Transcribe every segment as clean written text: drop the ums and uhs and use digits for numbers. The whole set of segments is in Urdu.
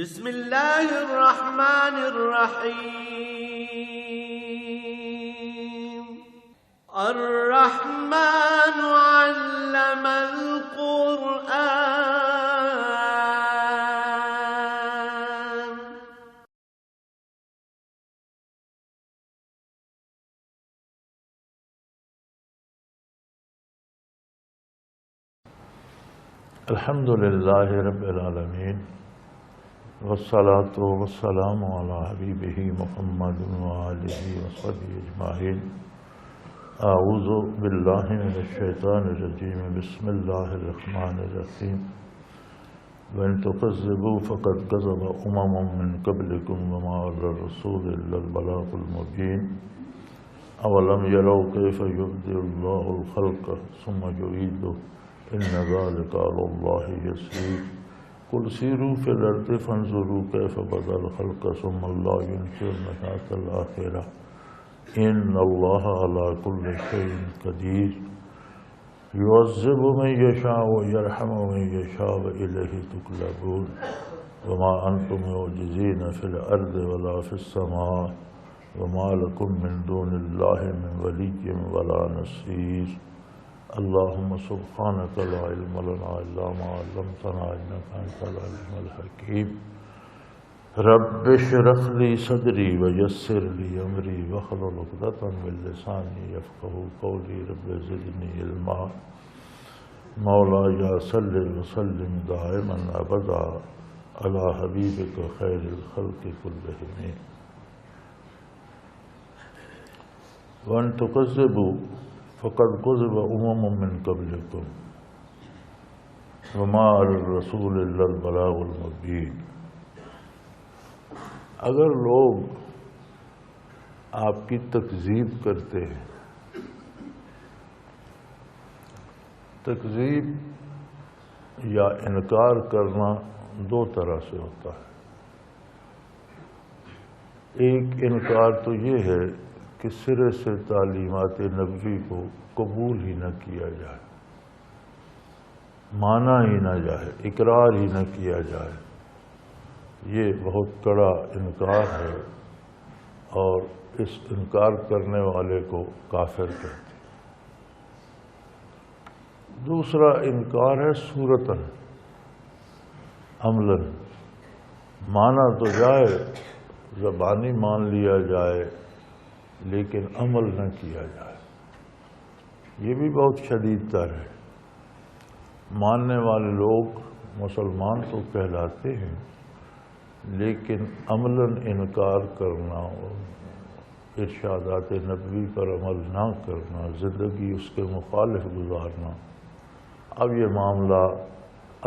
بسم الله الرحمن الرحيم. الرحمن علم القرآن. الحمد لله رب العالمين، والصلاة والسلام على حبيبه محمد وآله وصحبه أجمعين. أعوذ بالله من الشيطان الرجيم. بسم الله الرحمن الرحيم. وإن تكذبوا فقد كذب من قبلكم وما على الرسول إلا البلاغ المبين. أولم يروا كيف يبدئ الله الخلق ثم يعيده إن ذلك على الله يسير. قل سيروا في الأرض فانظروا كيف بدأ الخلق ثم الله ينشئ النشأة الآخرة إن الله على كل شيء قدير. يعذب من يشاء ويرحم من يشاء وإليه تقلبون. وما أنتم معجزين في الأرض ولا في السماء وما لكم من دون الله من ولي ولا نصير. اللهم سبحانك لا علم لنا إلا ما علمتنا إنك أنت العليم الحكيم. رب اشرح لي صدري ويسر لي أمري واحلل عقدة من لساني يفقهوا قولي. رب زدني علما. مولاي صل وسلم دائما أبدا على حبيبك خير الخلق كلهم. وأن تكذبوا فقد كذب من قبلكم وما على الرسول إلا البلاغ المبين. اگر لوگ آپ کی تکذیب کرتے ہیں، تکذیب یا انکار کرنا دو طرح سے ہوتا ہے. ایک انکار تو یہ ہے کہ سرے سے تعلیمات نبوی کو قبول ہی نہ کیا جائے، مانا ہی نہ جائے، اقرار ہی نہ کیا جائے. یہ بہت کڑا انکار ہے اور اس انکار کرنے والے کو کافر کہتے ہیں. دوسرا انکار ہے صورتاً، عملاً، مانا تو جائے، زبانی مان لیا جائے لیکن عمل نہ کیا جائے. یہ بھی بہت شدید تر ہے. ماننے والے لوگ مسلمان تو کہلاتے ہیں لیکن عملاً انکار کرنا اور ارشادات نبوی پر عمل نہ کرنا، زندگی اس کے مخالف گزارنا. اب یہ معاملہ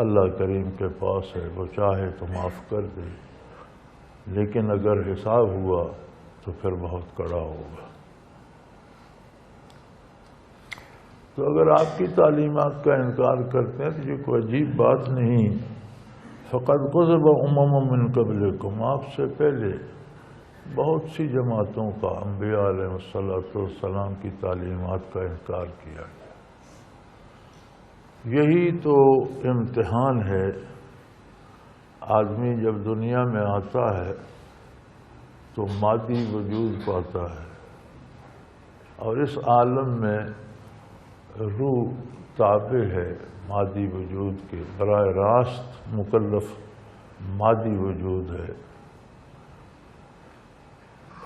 اللہ کریم کے پاس ہے، وہ چاہے تو معاف کر دے، لیکن اگر حساب ہوا تو پھر بہت کڑا ہوگا. تو اگر آپ کی تعلیمات کا انکار کرتے ہیں تو یہ کوئی عجیب بات نہیں. فقد كذب من قبلكم، آپ سے پہلے بہت سی جماعتوں کا انبیاء علیہ السلام کی تعلیمات کا انکار کیا گیا. یہی تو امتحان ہے. آدمی جب دنیا میں آتا ہے تو مادی وجود پاتا ہے اور اس عالم میں روح تابع ہے مادی وجود کے، براہ راست مکلف مادی وجود ہے.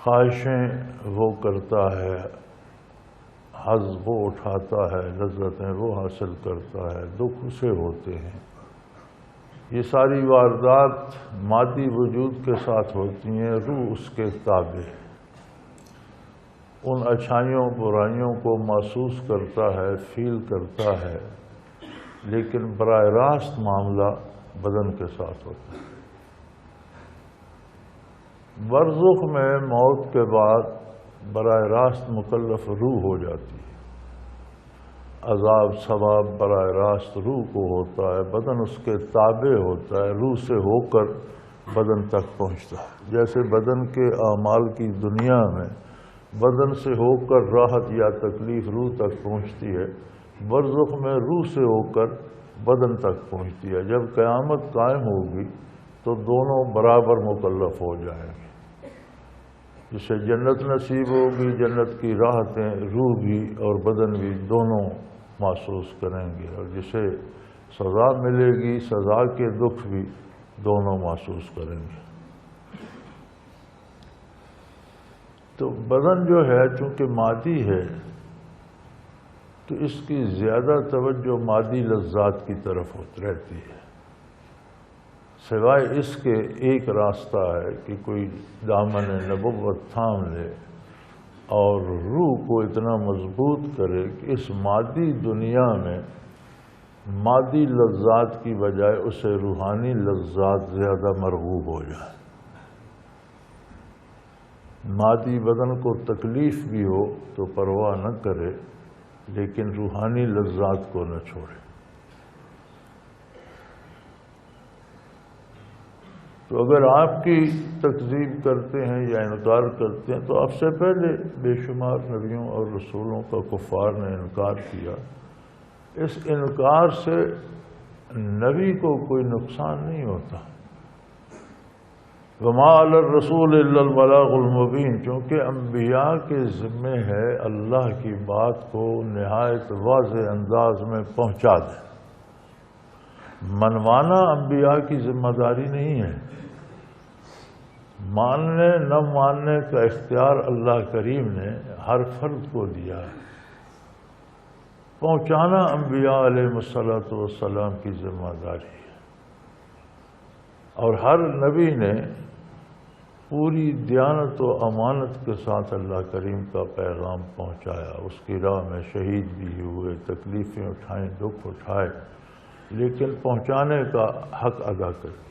خواہشیں وہ کرتا ہے، حظ وہ اٹھاتا ہے، لذتیں وہ حاصل کرتا ہے، دکھ اسے ہوتے ہیں. یہ ساری واردات مادی وجود کے ساتھ ہوتی ہیں. روح اس کے تابع ہے، ان اچھائیوں برائیوں کو محسوس کرتا ہے، فیل کرتا ہے، لیکن براہ راست معاملہ بدن کے ساتھ ہوتا ہے. برزخ میں موت کے بعد براہ راست مکلف روح ہو جاتی ہے. عذاب ثواب براہ راست روح کو ہوتا ہے، بدن اس کے تابع ہوتا ہے، روح سے ہو کر بدن تک پہنچتا ہے. جیسے بدن کے اعمال کی دنیا میں بدن سے ہو کر راحت یا تکلیف روح تک پہنچتی ہے، برزخ میں روح سے ہو کر بدن تک پہنچتی ہے. جب قیامت قائم ہوگی تو دونوں برابر مکلف ہو جائیں گے۔ جسے جنت نصیب ہوگی، جنت کی راحتیں روح بھی اور بدن بھی دونوں محسوس کریں گے، اور جسے سزا ملے گی سزا کے دکھ بھی دونوں محسوس کریں گے۔ تو بدن جو ہے چونکہ مادی ہے تو اس کی زیادہ توجہ مادی لذات کی طرف رہتی ہے، سوائے اس کے ایک راستہ ہے کہ کوئی دامن نبوت تھام لے اور روح کو اتنا مضبوط کرے کہ اس مادی دنیا میں مادی لذات کی بجائے اسے روحانی لذات زیادہ مرغوب ہو جائے۔ مادی بدن کو تکلیف بھی ہو تو پرواہ نہ کرے، لیکن روحانی لذات کو نہ چھوڑے۔ تو اگر آپ کی تکذیب کرتے ہیں یا انکار کرتے ہیں تو آپ سے پہلے بے شمار نبیوں اور رسولوں کا کفار نے انکار کیا، اس انکار سے نبی کو کوئی نقصان نہیں ہوتا۔ وما علی الرسول الا البلاغ المبین، چونکہ انبیاء کے ذمے ہے اللہ کی بات کو نہایت واضح انداز میں پہنچا دیں۔ منوانا انبیاء کی ذمہ داری نہیں ہے، ماننے نہ ماننے کا اختیار اللہ کریم نے ہر فرد کو دیا ہے۔ پہنچانا انبیاء علیہ الصلوۃ والسلام کی ذمہ داری ہے، اور ہر نبی نے پوری دیانت و امانت کے ساتھ اللہ کریم کا پیغام پہنچایا۔ اس کی راہ میں شہید بھی ہوئے، تکلیفیں اٹھائیں، دکھ اٹھائے، لیکن پہنچانے کا حق ادا کر دیا۔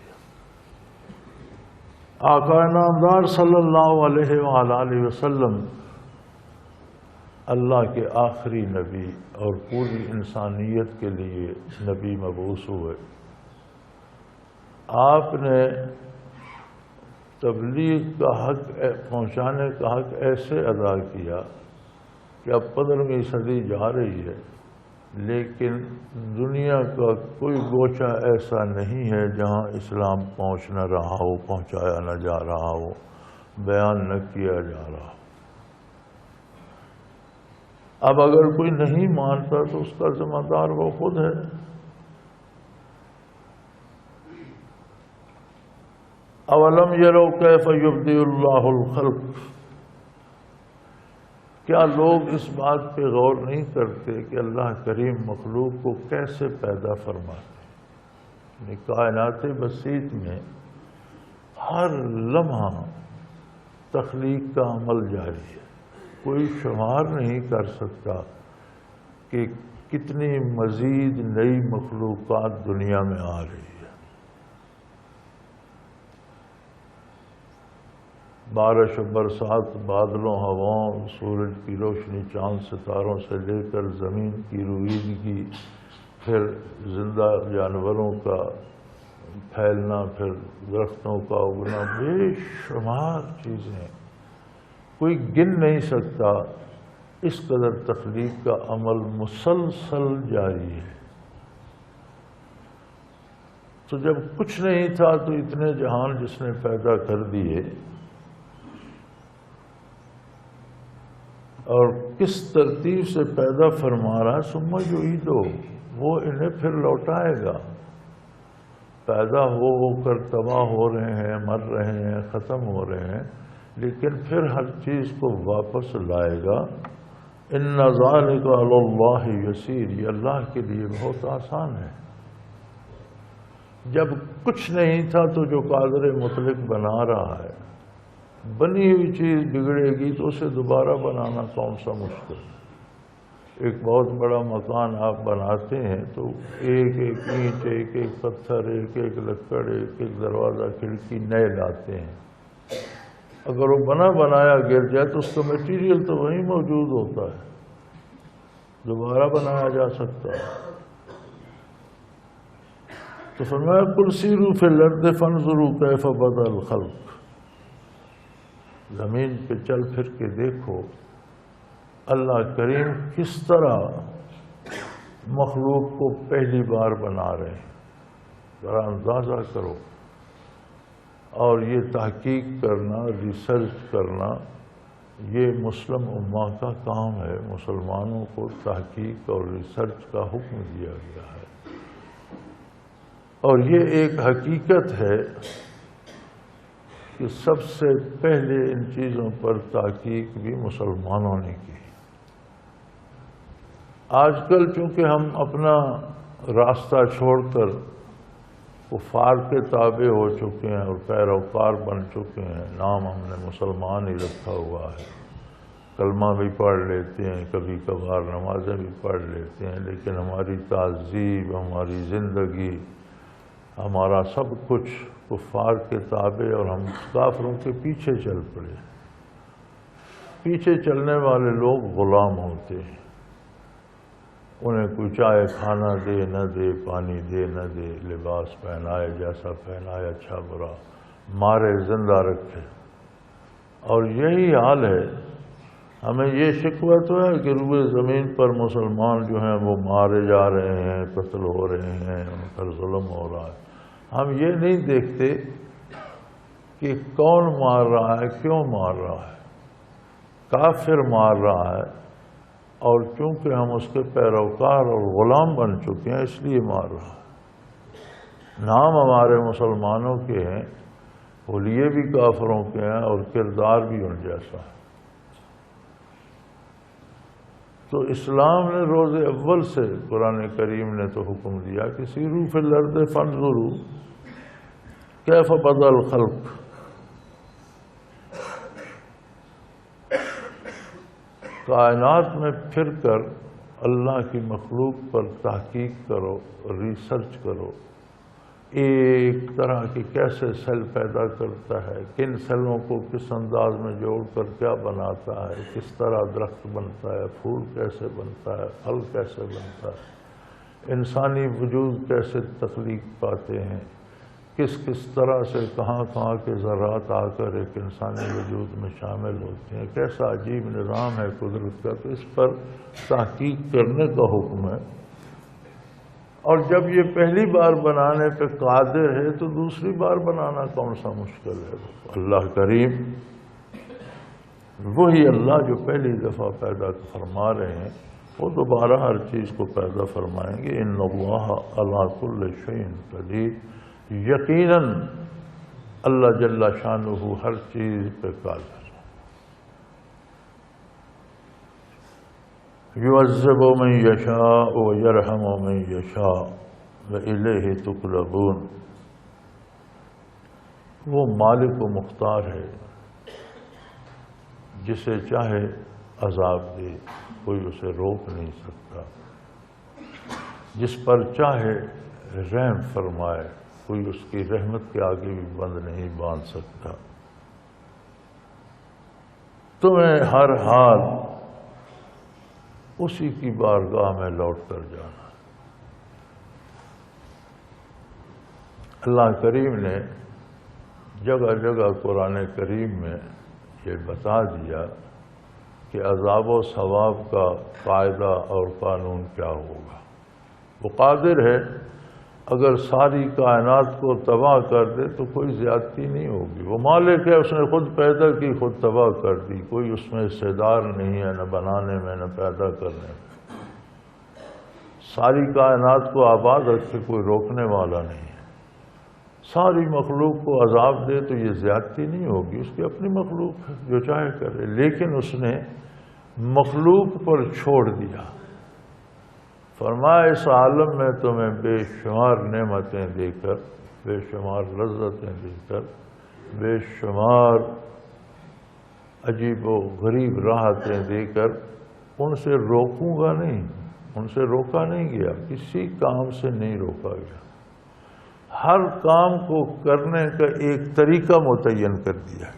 آقا نامدار صلی اللہ علیہ وآلہ وسلم اللہ کے آخری نبی اور پوری انسانیت کے لیے نبی مبعوث ہوئے۔ آپ نے تبلیغ کا حق پہنچانے کا حق ایسے ادا کیا کہ اب 15ویں صدی جا رہی ہے، لیکن دنیا کا کوئی گوشہ ایسا نہیں ہے جہاں اسلام پہنچ نہ رہا ہو، پہنچایا نہ جا رہا ہو، بیان نہ کیا جا رہا ہو۔ اب اگر کوئی نہیں مانتا تو اس کا ذمہ دار وہ خود ہے۔ اولم یروا کیف یبدئ اللہ الخلق، کیا لوگ اس بات پہ غور نہیں کرتے کہ اللہ کریم مخلوق کو کیسے پیدا فرماتے ہیں؟ کائنات بسیط میں ہر لمحہ تخلیق کا عمل جاری ہے، کوئی شمار نہیں کر سکتا کہ کتنی مزید نئی مخلوقات دنیا میں آ رہی ہے۔ بارش و برسات، بادلوں، ہواؤں، سورج کی روشنی، چاند ستاروں سے لے کر زمین کی رویدگی، پھر زندہ جانوروں کا پھیلنا، پھر درختوں کا اگنا، بے شمار چیزیں، کوئی گن نہیں سکتا۔ اس قدر تخلیق کا عمل مسلسل جاری ہے۔ تو جب کچھ نہیں تھا تو اتنے جہان جس نے پیدا کر دیے، اور کس ترتیب سے پیدا فرما رہا ہے، ثم یعیدہ، وہ انہیں پھر لوٹائے گا۔ پیدا ہو کر تباہ ہو رہے ہیں، مر رہے ہیں، ختم ہو رہے ہیں، لیکن پھر ہر چیز کو واپس لائے گا۔ ان ذالک علی اللہ یسیر، یہ اللہ کے لیے بہت آسان ہے۔ جب کچھ نہیں تھا تو جو قادر مطلق بنا رہا ہے، بنی ہوئی چیز بگڑے گی تو اسے دوبارہ بنانا کون سا مشکل ہے؟ ایک بہت بڑا مکان آپ بناتے ہیں تو ایک ایک اینٹ، ایک ایک پتھر، ایک ایک لکڑ، ایک ایک دروازہ کھڑکی نئے لاتے ہیں۔ اگر وہ بنا بنایا گر جائے تو اس کا میٹیریل تو وہیں موجود ہوتا ہے، دوبارہ بنایا جا سکتا ہے۔ تو فرمایا قل سیروا فی الارض فانظروا کیف بدأ الخلق، زمین پہ چل پھر کے دیکھو اللہ کریم کس طرح مخلوق کو پہلی بار بنا رہے ہیں، ذرا اندازہ کرو۔ اور یہ تحقیق کرنا، ریسرچ کرنا، یہ مسلم امہ کا کام ہے۔ مسلمانوں کو تحقیق اور ریسرچ کا حکم دیا گیا ہے، اور یہ ایک حقیقت ہے کہ سب سے پہلے ان چیزوں پر تحقیق بھی مسلمانوں نے کی۔ آج کل چونکہ ہم اپنا راستہ چھوڑ کر کفار کے تابع ہو چکے ہیں اور پیروکار بن چکے ہیں، نام ہم نے مسلمان ہی رکھا ہوا ہے، کلمہ بھی پڑھ لیتے ہیں، کبھی کبھار نمازیں بھی پڑھ لیتے ہیں، لیکن ہماری تہذیب، ہماری زندگی، ہمارا سب کچھ کفار کے تابع، اور ہم کافروں کے پیچھے چل پڑے۔ پیچھے چلنے والے لوگ غلام ہوتے ہیں، انہیں کوئی چاہے کھانا دے نہ دے، پانی دے نہ دے، لباس پہنائے جیسا پہنائے، اچھا برا، مارے زندہ رکھے۔ اور یہی حال ہے، ہمیں یہ شکوہ تو ہے کہ روئے زمین پر مسلمان جو ہیں وہ مارے جا رہے ہیں، قتل ہو رہے ہیں، ان پر ظلم ہو رہا ہے۔ ہم یہ نہیں دیکھتے کہ کون مار رہا ہے، کیوں مار رہا ہے۔ کافر مار رہا ہے، اور چونکہ ہم اس کے پیروکار اور غلام بن چکے ہیں اس لیے مار رہا ہے۔ نام ہمارے مسلمانوں کے ہیں، حلیے بھی کافروں کے ہیں اور کردار بھی ان جیسا ہے۔ تو اسلام نے روز اول سے، قرآن کریم نے تو حکم دیا کہ سیروا فی الارض فانظروا کیف بدأ الخلق۔ کائنات میں پھر کر اللہ کی مخلوق پر تحقیق کرو، ریسرچ کرو، ایک طرح کی کیسے سیل پیدا کرتا ہے، کن سیلوں کو کس انداز میں جوڑ کر کیا بناتا ہے، کس طرح درخت بنتا ہے، پھول کیسے بنتا ہے، پھل کیسے بنتا ہے، انسانی وجود کیسے تخلیق پاتے ہیں، کس کس طرح سے کہاں کہاں کے ذرات آ کر ایک انسانی وجود میں شامل ہوتے ہیں، کیسا عجیب نظام ہے قدرت کا، تو اس پر تحقیق کرنے کا حکم ہے۔ اور جب یہ پہلی بار بنانے پہ قادر ہے تو دوسری بار بنانا کون سا مشکل ہے۔ اللہ کریم وہی اللہ جو پہلی دفعہ پیدا فرما رہے ہیں وہ دوبارہ ہر چیز کو پیدا فرمائیں گے۔ ان اللہ علی کل شیء قدیر، یقیناً اللہ جل شانہ ہر چیز پہ قادر۔ یعذب من یشاء ویرحم من یشاء والیہ تقلبون۔ وہ مالک و مختار ہے، جسے چاہے عذاب دے، کوئی اسے روک نہیں سکتا، جس پر چاہے رحم فرمائے، کوئی اس کی رحمت کے آگے بھی بند نہیں باندھ سکتا۔ تمہیں ہر حال اسی کی بارگاہ میں لوٹ کر جانا۔ اللہ کریم نے جگہ جگہ قرآن کریم میں یہ بتا دیا کہ عذاب و ثواب کا قاعدہ اور قانون کیا ہوگا۔ وہ قادر ہے، اگر ساری کائنات کو تباہ کر دے تو کوئی زیادتی نہیں ہوگی۔ وہ مالک ہے، اس نے خود پیدا کی، خود تباہ کر دی، کوئی اس میں حصے دار نہیں ہے، نہ بنانے میں نہ پیدا کرنے میں۔ ساری کائنات کو آباد رکھ کے کوئی روکنے والا نہیں ہے۔ ساری مخلوق کو عذاب دے تو یہ زیادتی نہیں ہوگی، اس کی اپنی مخلوق ہے، جو چاہے کرے، لیکن اس نے مخلوق پر چھوڑ دیا۔ فرمایا اس عالم میں تمہیں بے شمار نعمتیں دے کر، بے شمار لذتیں دے کر، بے شمار عجیب و غریب راحتیں دے کر ان سے روکوں گا نہیں، ان سے روکا نہیں گیا، کسی کام سے نہیں روکا گیا۔ ہر کام کو کرنے کا ایک طریقہ متعین کر دیا گیا۔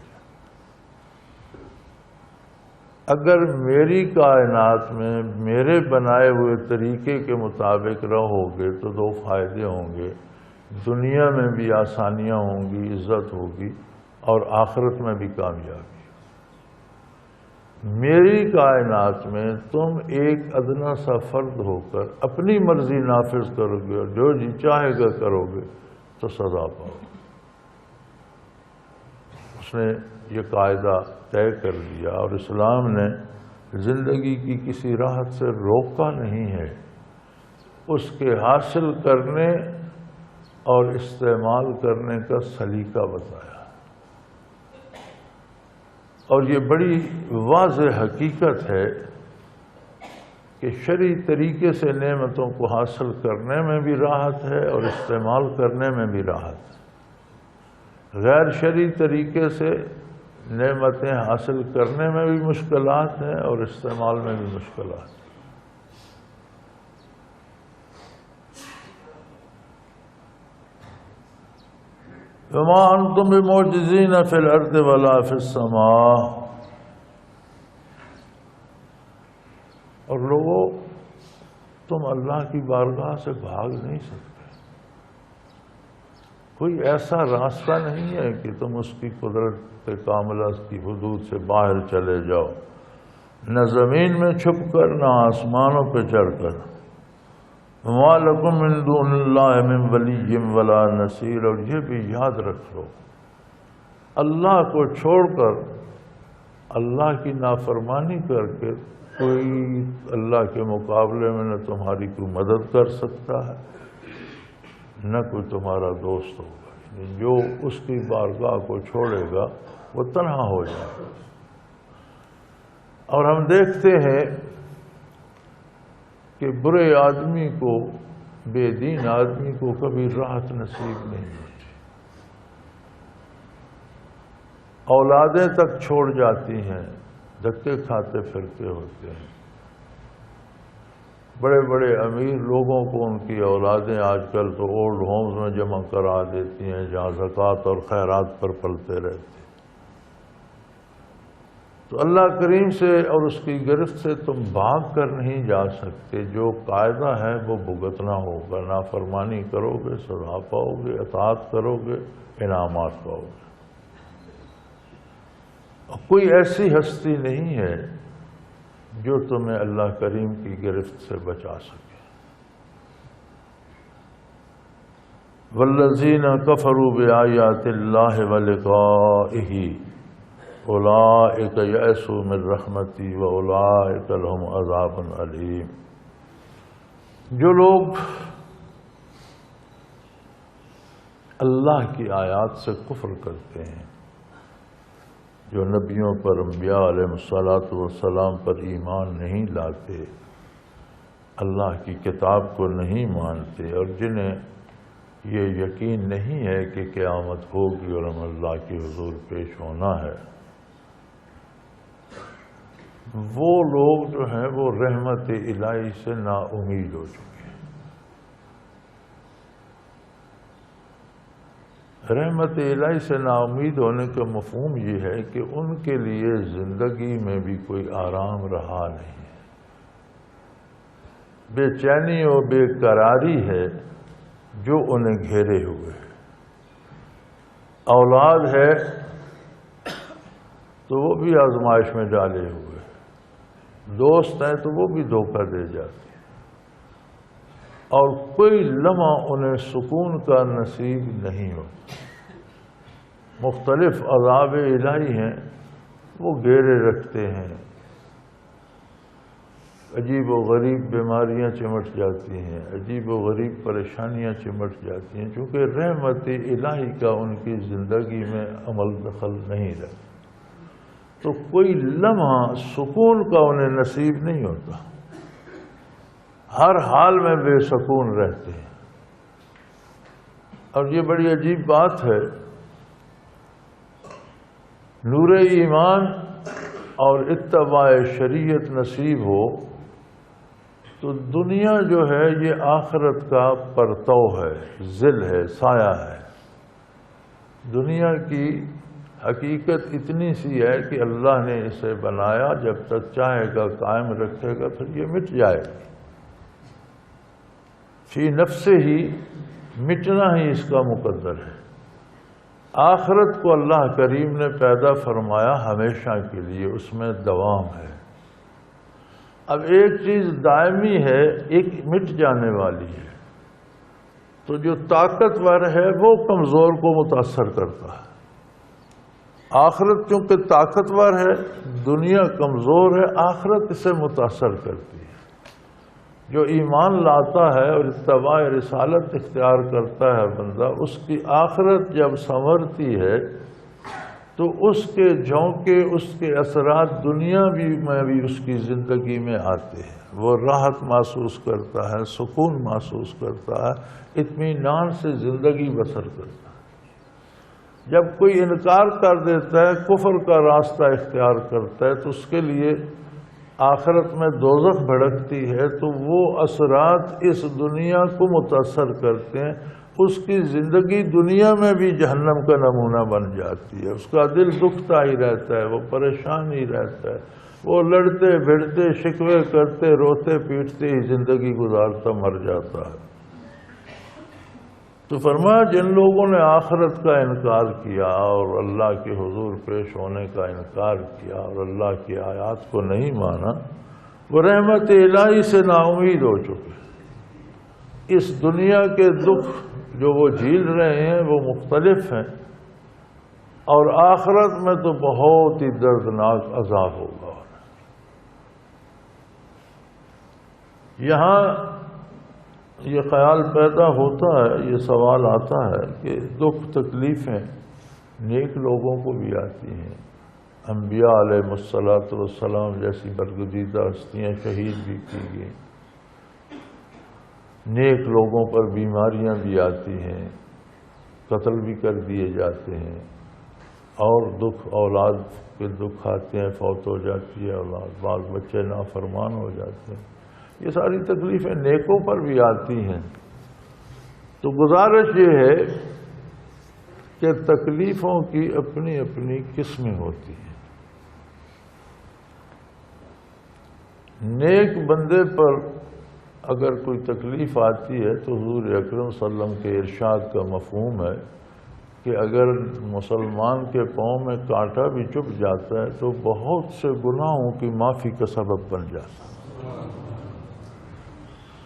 اگر میری کائنات میں میرے بنائے ہوئے طریقے کے مطابق رہو گے تو دو فائدے ہوں گے، دنیا میں بھی آسانیاں ہوں گی، عزت ہوگی، اور آخرت میں بھی کامیابی۔ میری کائنات میں تم ایک ادنا سا فرد ہو کر اپنی مرضی نافذ کرو گے اور جو جی چاہے گا کرو گے تو سزا پاؤ۔ اس نے یہ قاعدہ طے کر لیا، اور اسلام نے زندگی کی کسی راحت سے روکا نہیں ہے، اس کے حاصل کرنے اور استعمال کرنے کا سلیقہ بتایا۔ اور یہ بڑی واضح حقیقت ہے کہ شرعی طریقے سے نعمتوں کو حاصل کرنے میں بھی راحت ہے اور استعمال کرنے میں بھی راحت ہے۔ غیر شرعی طریقے سے نعمتیں حاصل کرنے میں بھی مشکلات ہیں اور استعمال میں بھی مشکلات ہیں۔ وما انتم بمعجزین فی الارض ولا فی السماء، اور لوگوں تم اللہ کی بارگاہ سے بھاگ نہیں سکتے، کوئی ایسا راستہ نہیں ہے کہ تم اس کی قدرت کاملہ کی حدود سے باہر چلے جاؤ، نہ زمین میں چھپ کر نہ آسمانوں پہ چڑھ کر۔ وما لکم من دون اللہ من ولی ولا نصیر، اور یہ بھی یاد رکھ لو اللہ کو چھوڑ کر، اللہ کی نافرمانی کر کے کوئی اللہ کے مقابلے میں نہ تمہاری کوئی مدد کر سکتا ہے نہ کوئی تمہارا دوست ہوگا۔ جو اس کی بارگاہ کو چھوڑے گا وہ تنہا ہو جائے گا۔ اور ہم دیکھتے ہیں کہ برے آدمی کو، بے دین آدمی کو کبھی راحت نصیب نہیں ہوتی، اولادیں تک چھوڑ جاتی ہیں، دھکے کھاتے پھرتے ہوتے ہیں۔ بڑے بڑے امیر لوگوں کو ان کی اولادیں آج کل تو اولڈ ہومز میں جمع کرا دیتی ہیں جہاں زکوٰۃ اور خیرات پر پلتے رہتے ہیں۔ تو اللہ کریم سے اور اس کی گرفت سے تم بھاگ کر نہیں جا سکتے، جو قاعدہ ہے وہ بھگتنا ہوگا۔ نافرمانی کرو گے سزا پاؤ گے، اطاعت کرو گے انعامات پاؤ گے۔ کوئی ایسی ہستی نہیں ہے جو تمہیں اللہ کریم کی گرفت سے بچا سکے۔ والذین کفروا بآیات اللہ ولقائہ اولئک یئسوا من رحمتی واولئک لهم عذاب علیم۔ جو لوگ اللہ کی آیات سے کفر کرتے ہیں، جو نبیوں پر، انبیاء علیہ الصلاۃ والسلام پر ایمان نہیں لاتے، اللہ کی کتاب کو نہیں مانتے، اور جنہیں یہ یقین نہیں ہے کہ قیامت ہوگی اور ہم اللہ کے حضور پیش ہونا ہے، وہ لوگ جو ہیں وہ رحمت الہی سے نا امید ہو چکے ہیں۔ رحمت الہی سے نا امید ہونے کا مفہوم یہ ہے کہ ان کے لیے زندگی میں بھی کوئی آرام رہا نہیں ہے، بے چینی اور بے قراری ہے جو انہیں گھیرے ہوئے ہے۔ اولاد ہے تو وہ بھی آزمائش میں ڈالے ہوئے، دوست ہیں تو وہ بھی دھوکہ دے جاتے ہیں، اور کوئی لمحہ انہیں سکون کا نصیب نہیں ہوتا۔ مختلف عذاب الہی ہیں وہ گھیرے رکھتے ہیں، عجیب و غریب بیماریاں چمٹ جاتی ہیں، عجیب و غریب پریشانیاں چمٹ جاتی ہیں، چونکہ رحمت الہی کا ان کی زندگی میں عمل دخل نہیں رہتا، تو کوئی لمحہ سکون کا انہیں نصیب نہیں ہوتا، ہر حال میں بے سکون رہتے ہیں۔ اور یہ بڑی عجیب بات ہے، نور ایمان اور اتباع شریعت نصیب ہو تو دنیا جو ہے یہ آخرت کا پرتو ہے، ظل ہے، سایہ ہے۔ دنیا کی حقیقت اتنی سی ہے کہ اللہ نے اسے بنایا، جب تک چاہے گا قائم رکھے گا، پھر یہ مٹ جائے گی۔ فی نفس ہی مٹنا ہی اس کا مقدر ہے۔ آخرت کو اللہ کریم نے پیدا فرمایا ہمیشہ کے لیے، اس میں دوام ہے۔ اب ایک چیز دائمی ہے، ایک مٹ جانے والی ہے، تو جو طاقتور ہے وہ کمزور کو متاثر کرتا ہے، آخرت چونکہ طاقتور ہے، دنیا کمزور ہے، آخرت اسے متاثر کرتی ہے۔ جو ایمان لاتا ہے اور اتباع رسالت اختیار کرتا ہے بندہ، اس کی آخرت جب سنورتی ہے تو اس کے جھونکے، اس کے اثرات دنیا میں بھی اس کی زندگی میں آتے ہیں۔ وہ راحت محسوس کرتا ہے، سکون محسوس کرتا ہے، اطمینان سے زندگی بسر کرتا ہے۔ جب کوئی انکار کر دیتا ہے، کفر کا راستہ اختیار کرتا ہے، تو اس کے لیے آخرت میں دوزخ بھڑکتی ہے، تو وہ اثرات اس دنیا کو متاثر کرتے ہیں، اس کی زندگی دنیا میں بھی جہنم کا نمونہ بن جاتی ہے۔ اس کا دل دکھتا ہی رہتا ہے، وہ پریشان ہی رہتا ہے، وہ لڑتے بھڑتے شکوے کرتے روتے پیٹتے ہی زندگی گزارتا مر جاتا ہے۔ تو فرمایا جن لوگوں نے آخرت کا انکار کیا اور اللہ کے حضور پیش ہونے کا انکار کیا اور اللہ کی آیات کو نہیں مانا، وہ رحمت الہی سے نا امید ہو چکے۔ اس دنیا کے دکھ جو وہ جھیل رہے ہیں وہ مختلف ہیں، اور آخرت میں تو بہت ہی دردناک عذاب ہوگا۔ یہاں یہ خیال پیدا ہوتا ہے، یہ سوال آتا ہے کہ دکھ تکلیفیں نیک لوگوں کو بھی آتی ہیں، انبیاء علیہ السلام جیسی برگزیدہ ہستیاں شہید بھی کی گئی، نیک لوگوں پر بیماریاں بھی آتی ہیں، قتل بھی کر دیے جاتے ہیں، اور دکھ اولاد کے دکھ آتے ہیں، فوت ہو جاتی ہے اولاد، بال بچے نافرمان ہو جاتے ہیں، یہ ساری تکلیفیں نیکوں پر بھی آتی ہیں۔ تو گزارش یہ ہے کہ تکلیفوں کی اپنی اپنی قسمیں ہوتی ہیں۔ نیک بندے پر اگر کوئی تکلیف آتی ہے تو حضور اکرم صلی اللہ علیہ وسلم کے ارشاد کا مفہوم ہے کہ اگر مسلمان کے پاؤں میں کانٹا بھی چبھ جاتا ہے تو بہت سے گناہوں کی معافی کا سبب بن جاتا ہے۔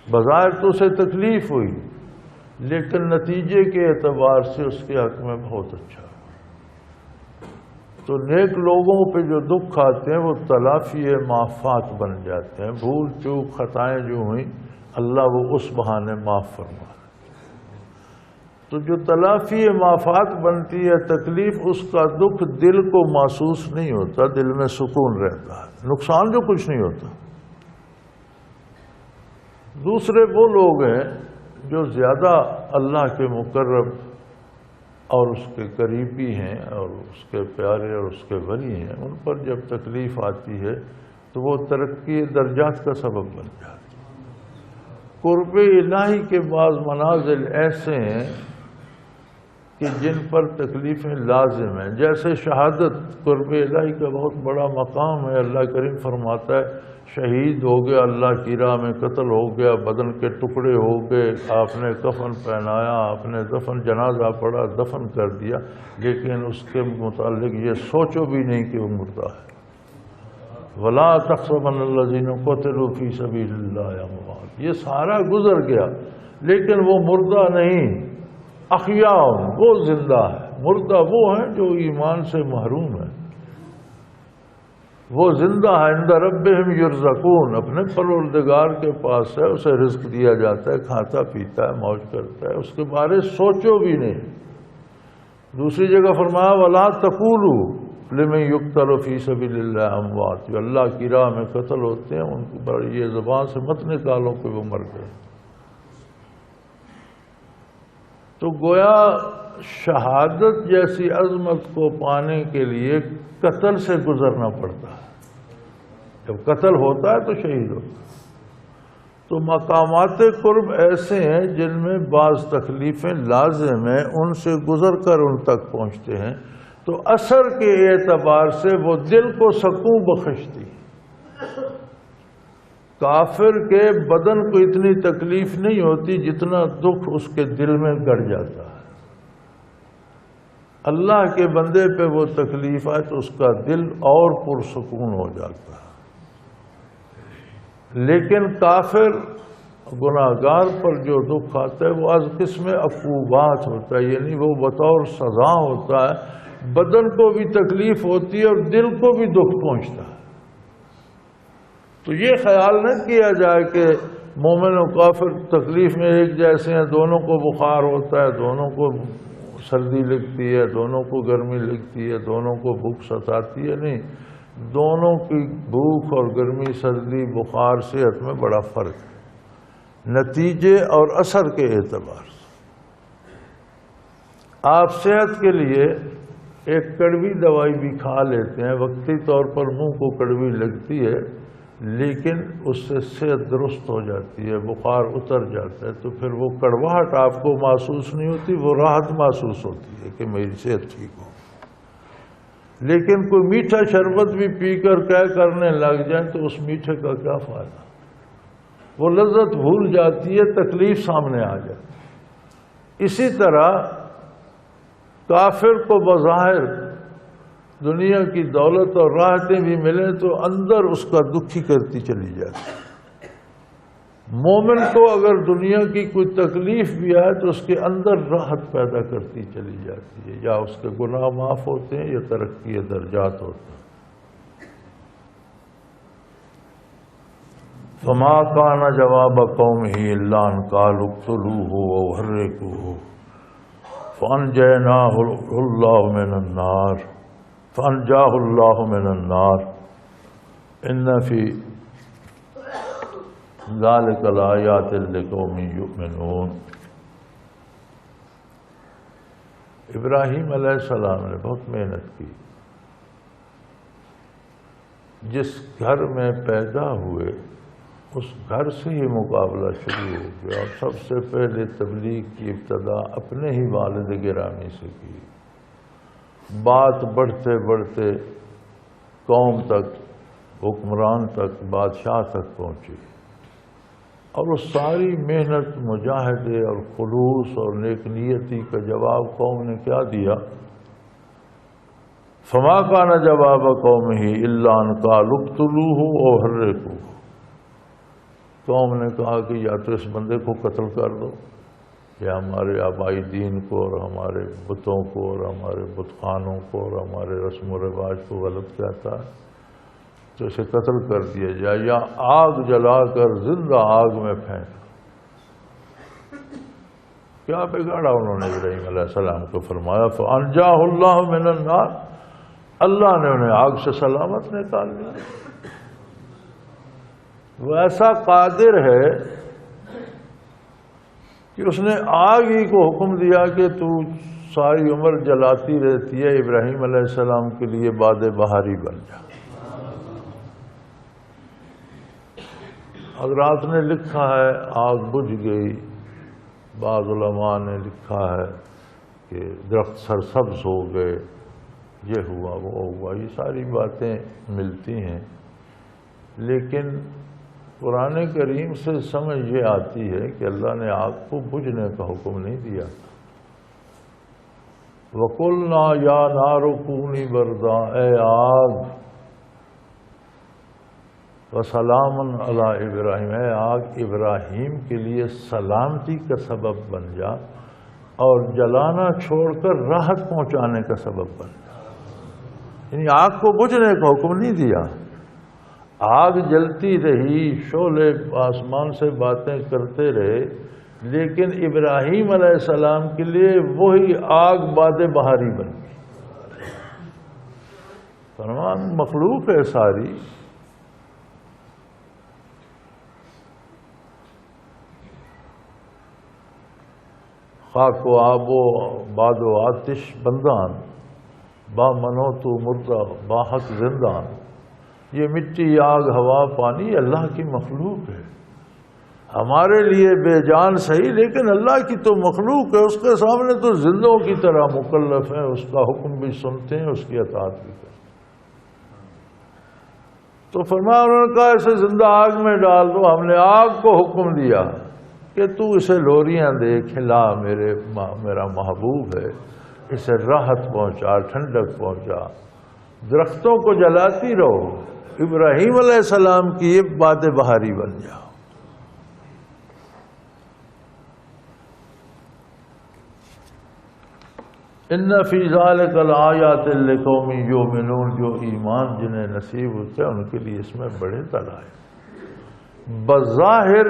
بظاہر تو اسے تکلیف ہوئی، لیکن نتیجے کے اعتبار سے اس کے حق میں بہت اچھا ہے۔ تو نیک لوگوں پہ جو دکھ آتے ہیں وہ تلافی معافات بن جاتے ہیں، بھول چوک خطائیں جو ہوئیں اللہ وہ اس بہانے معاف فرما۔ تو جو تلافی معافات بنتی ہے تکلیف، اس کا دکھ دل کو محسوس نہیں ہوتا، دل میں سکون رہتا ہے، نقصان جو کچھ نہیں ہوتا۔ دوسرے وہ لوگ ہیں جو زیادہ اللہ کے مقرب اور اس کے قریبی ہیں اور اس کے پیارے اور اس کے ولی ہیں، ان پر جب تکلیف آتی ہے تو وہ ترقی درجات کا سبب بن جاتی ہے۔ قرب الہی کے بعض منازل ایسے ہیں کہ جن پر تکلیفیں لازم ہیں، جیسے شہادت قرب الہی کا بہت بڑا مقام ہے۔ اللہ کریم فرماتا ہے شہید ہو گیا، اللہ کی راہ میں قتل ہو گیا، بدن کے ٹکڑے ہو گئے، آپ نے کفن پہنایا، آپ نے دفن جنازہ پڑھا، دفن کر دیا، لیکن اس کے متعلق یہ سوچو بھی نہیں کہ وہ مردہ ہے۔ وَلَا تَحْسَبَنَّ الَّذِينَ قُتِلُوا فِي سَبِيلِ اللَّهِ أَمْوَاتٌ، یہ سارا گزر گیا، لیکن وہ مردہ نہیں، احیاء، وہ زندہ ہے۔ مردہ وہ ہیں جو ایمان سے محروم ہیں، وہ زندہ ہے، عند ربہم یرزقون، اپنے پروردگار کے پاس ہے، اسے رزق دیا جاتا ہے، کھاتا پیتا ہے، موج کرتا ہے، اس کے بارے سوچو بھی نہیں۔ دوسری جگہ فرمایا وَلَا تَقُولُوا لِمَن يُقْتَلُ فِي سَبِيلِ اللَّهِ أَمْوَاتٌ، جو اللہ کی راہ میں قتل ہوتے ہیں ان کو یہ زبان سے مت نکالو کہ وہ مر گئے۔ تو گویا شہادت جیسی عظمت کو پانے کے لیے قتل سے گزرنا پڑتا ہے۔ جب قتل ہوتا ہے تو شہید ہوتا ہے۔ تو مقامات قرب ایسے ہیں جن میں بعض تکلیفیں لازم ہیں، ان سے گزر کر ان تک پہنچتے ہیں، تو اثر کے اعتبار سے وہ دل کو سکون بخشتی ہے۔ کافر کے بدن کو اتنی تکلیف نہیں ہوتی جتنا دکھ اس کے دل میں گڑ جاتا ہے۔ اللہ کے بندے پہ وہ تکلیف آئے تو اس کا دل اور پرسکون ہو جاتا ہے، لیکن کافر گناہگار پر جو دکھ آتا ہے وہ از قسم عقوبات ہوتا ہے، یعنی وہ بطور سزا ہوتا ہے بدن کو بھی تکلیف ہوتی ہے اور دل کو بھی دکھ پہنچتا ہے۔ تو یہ خیال نہ کیا جائے کہ مومن و کافر تکلیف میں ایک جیسے ہیں، دونوں کو بخار ہوتا ہے، دونوں کو سردی لگتی ہے، دونوں کو گرمی لگتی ہے، دونوں کو بھوک ستاتی ہے۔ نہیں، دونوں کی بھوک اور گرمی، سردی، بخار، صحت میں بڑا فرق ہے نتیجے اور اثر کے اعتبار سے۔ آپ صحت کے لیے ایک کڑوی دوائی بھی کھا لیتے ہیں، وقتی طور پر منہ کو کڑوی لگتی ہے، لیکن اس سے صحت درست ہو جاتی ہے، بخار اتر جاتا ہے، تو پھر وہ کڑواہٹ آپ کو محسوس نہیں ہوتی، وہ راحت محسوس ہوتی ہے کہ میری صحت ٹھیک ہو۔ لیکن کوئی میٹھا شربت بھی پی کر کرنے لگ جائیں تو اس میٹھے کا کیا فائدہ؟ وہ لذت بھول جاتی ہے، تکلیف سامنے آ جاتی ہے۔ اسی طرح کافر کو بظاہر دنیا کی دولت اور راحتیں بھی ملیں تو اندر اس کا دکھی کرتی چلی جاتی ہے۔ مومن کو اگر دنیا کی کوئی تکلیف بھی آئے تو اس کے اندر راحت پیدا کرتی چلی جاتی ہے، یا اس کے گناہ معاف ہوتے ہیں یا ترقی درجات ہوتے ہیں۔ فما کان جواب قومہ الا ان قالوا اقتلوہ او حرقوہ فانجیناہ اللہ من النار ان فی ذلک لآیات لقوم یؤمنون۔ ابراہیم علیہ السلام نے بہت محنت کی، جس گھر میں پیدا ہوئے اس گھر سے ہی مقابلہ شروع ہو گیا، اور سب سے پہلے تبلیغ کی ابتدا اپنے ہی والد گرامی سے کی۔ بات بڑھتے بڑھتے قوم تک، حکمران تک، بادشاہ تک پہنچی، اور اس ساری محنت، مجاہدے اور خلوص اور نیک نیتی کا جواب قوم نے کیا دیا؟ فما کان جواب قومہ الا ان قالوا اقتلوہ او حرقوہ۔ قوم نے کہا کہ یا تو اس بندے کو قتل کر دو، یا ہمارے آبائی دین کو اور ہمارے بتوں کو اور ہمارے بت خانوں کو اور ہمارے رسم و رواج کو غلط کہتا ہے تو اسے قتل کر دیا جائے، یا آگ جلا کر زندہ آگ میں پھینک۔ کیا بگاڑا انہوں نے ابراہیم علیہ السلام کو؟ فرمایا فانجاہ اللہ من النار، اللہ نے انہیں آگ سے سلامت نکال لیا۔ وہ ایسا قادر ہے کہ اس نے آگ ہی کو حکم دیا کہ تو ساری عمر جلاتی رہتی ہے، ابراہیم علیہ السلام کے لیے باد بہاری بن جا۔ حضرات نے لکھا ہے آگ بجھ گئی، بعض علماء نے لکھا ہے کہ درخت سرسبز ہو گئے، یہ ہوا وہ ہوا، یہ ساری باتیں ملتی ہیں، لیکن قرآن کریم سے سمجھ یہ آتی ہے کہ اللہ نے آگ کو بجھنے کا حکم نہیں دیا۔ وَقُلْنَا يَا نَارُ كُونِي بَرْدًا، اے آگ، وَسَلَامًا عَلَىٰ إِبْرَاهِيمَ، اے آگ ابراہیم کے لیے سلامتی کا سبب بن جا، اور جلانا چھوڑ کر راحت پہنچانے کا سبب بن جا۔ یعنی آگ کو بجھنے کا حکم نہیں دیا، آگ جلتی رہی، شعلے آسمان سے باتیں کرتے رہے، لیکن ابراہیم علیہ السلام کے لیے وہی آگ باد بہاری بن گئی۔ فرمان مخلوق ہے ساری، خاک و آب و باد و آتش بندان، با منوت و مردہ با حق زندان۔ یہ مٹی، آگ، ہوا، پانی اللہ کی مخلوق ہے، ہمارے لیے بے جان صحیح، لیکن اللہ کی تو مخلوق ہے، اس کے سامنے تو زندوں کی طرح مکلف ہیں، اس کا حکم بھی سنتے ہیں، اس کی اطاعت بھی کرتے ہیں۔ تو فرمایا، انہوں نے کہا اسے زندہ آگ میں ڈال دو۔ ہم نے آگ کو حکم دیا کہ تو اسے لوریاں دے، کھلا، میرا محبوب ہے، اسے راحت پہنچا، ٹھنڈک پہنچا، درختوں کو جلاتی رہو، ابراہیم علیہ السلام کی یہ باد بہاری بن جاؤ۔ ان فی ذالک لآیات لقوم یؤمنون، جو ایمان جنہیں نصیب ہوتے ہیں ان کے لیے اس میں بڑے دلائل۔ بظاہر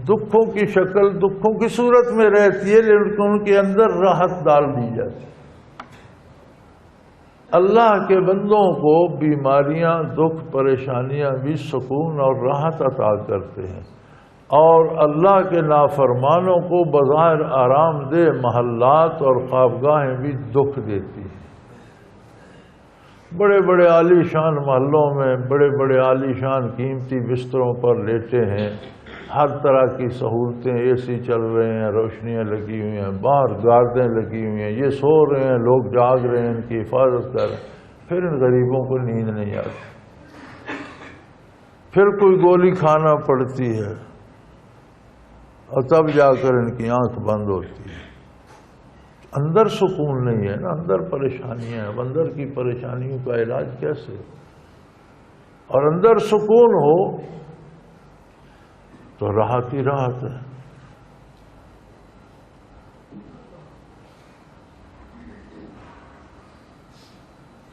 دکھوں کی شکل دکھوں کی صورت میں رہتی ہے، لیکن ان کے اندر راحت ڈال دی جاتی ہے۔ اللہ کے بندوں کو بیماریاں، دکھ، پریشانیاں بھی سکون اور راحت عطا کرتے ہیں، اور اللہ کے نافرمانوں کو بظاہر آرام دہ محلات اور خوابگاہیں بھی دکھ دیتی ہیں۔ بڑے بڑے عالی شان محلوں میں بڑے بڑے عالی شان قیمتی بستروں پر لیٹے ہیں، ہر طرح کی سہولتیں، اے سی چل رہے ہیں، روشنیاں لگی ہوئی ہیں، باہر گاردیں لگی ہوئی ہیں، یہ سو رہے ہیں، لوگ جاگ رہے ہیں، ان کی حفاظت کر رہے ہیں، پھر ان غریبوں کو نیند نہیں آتی، پھر کوئی گولی کھانا پڑتی ہے، اور تب جا کر ان کی آنکھ بند ہوتی ہے۔ اندر سکون نہیں ہے نا، اندر پریشانیاں ہیں۔ اندر کی پریشانیوں کا علاج کیسے؟ اور اندر سکون ہو تو راحت ہی راحت ہے۔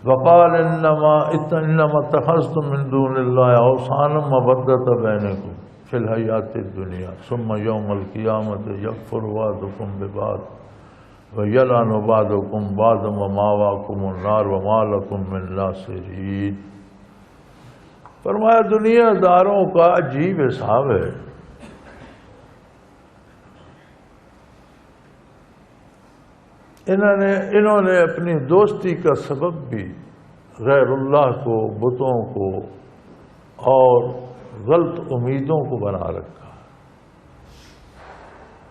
وقال انما اتخذتم من دون اللہ اوثانا مودۃ بینکم فی الحیاۃ الدنیا ثم یوم القیامۃ یکفر بعضکم ببعض ویلعن بعضکم بعضا ومأواکم النار وما لکم من ناصرین۔ فرمایا دنیا داروں کا عجیب حساب ہے۔ انہوں نے اپنی دوستی کا سبب بھی غیر اللہ کو، بتوں کو اور غلط امیدوں کو بنا رکھا۔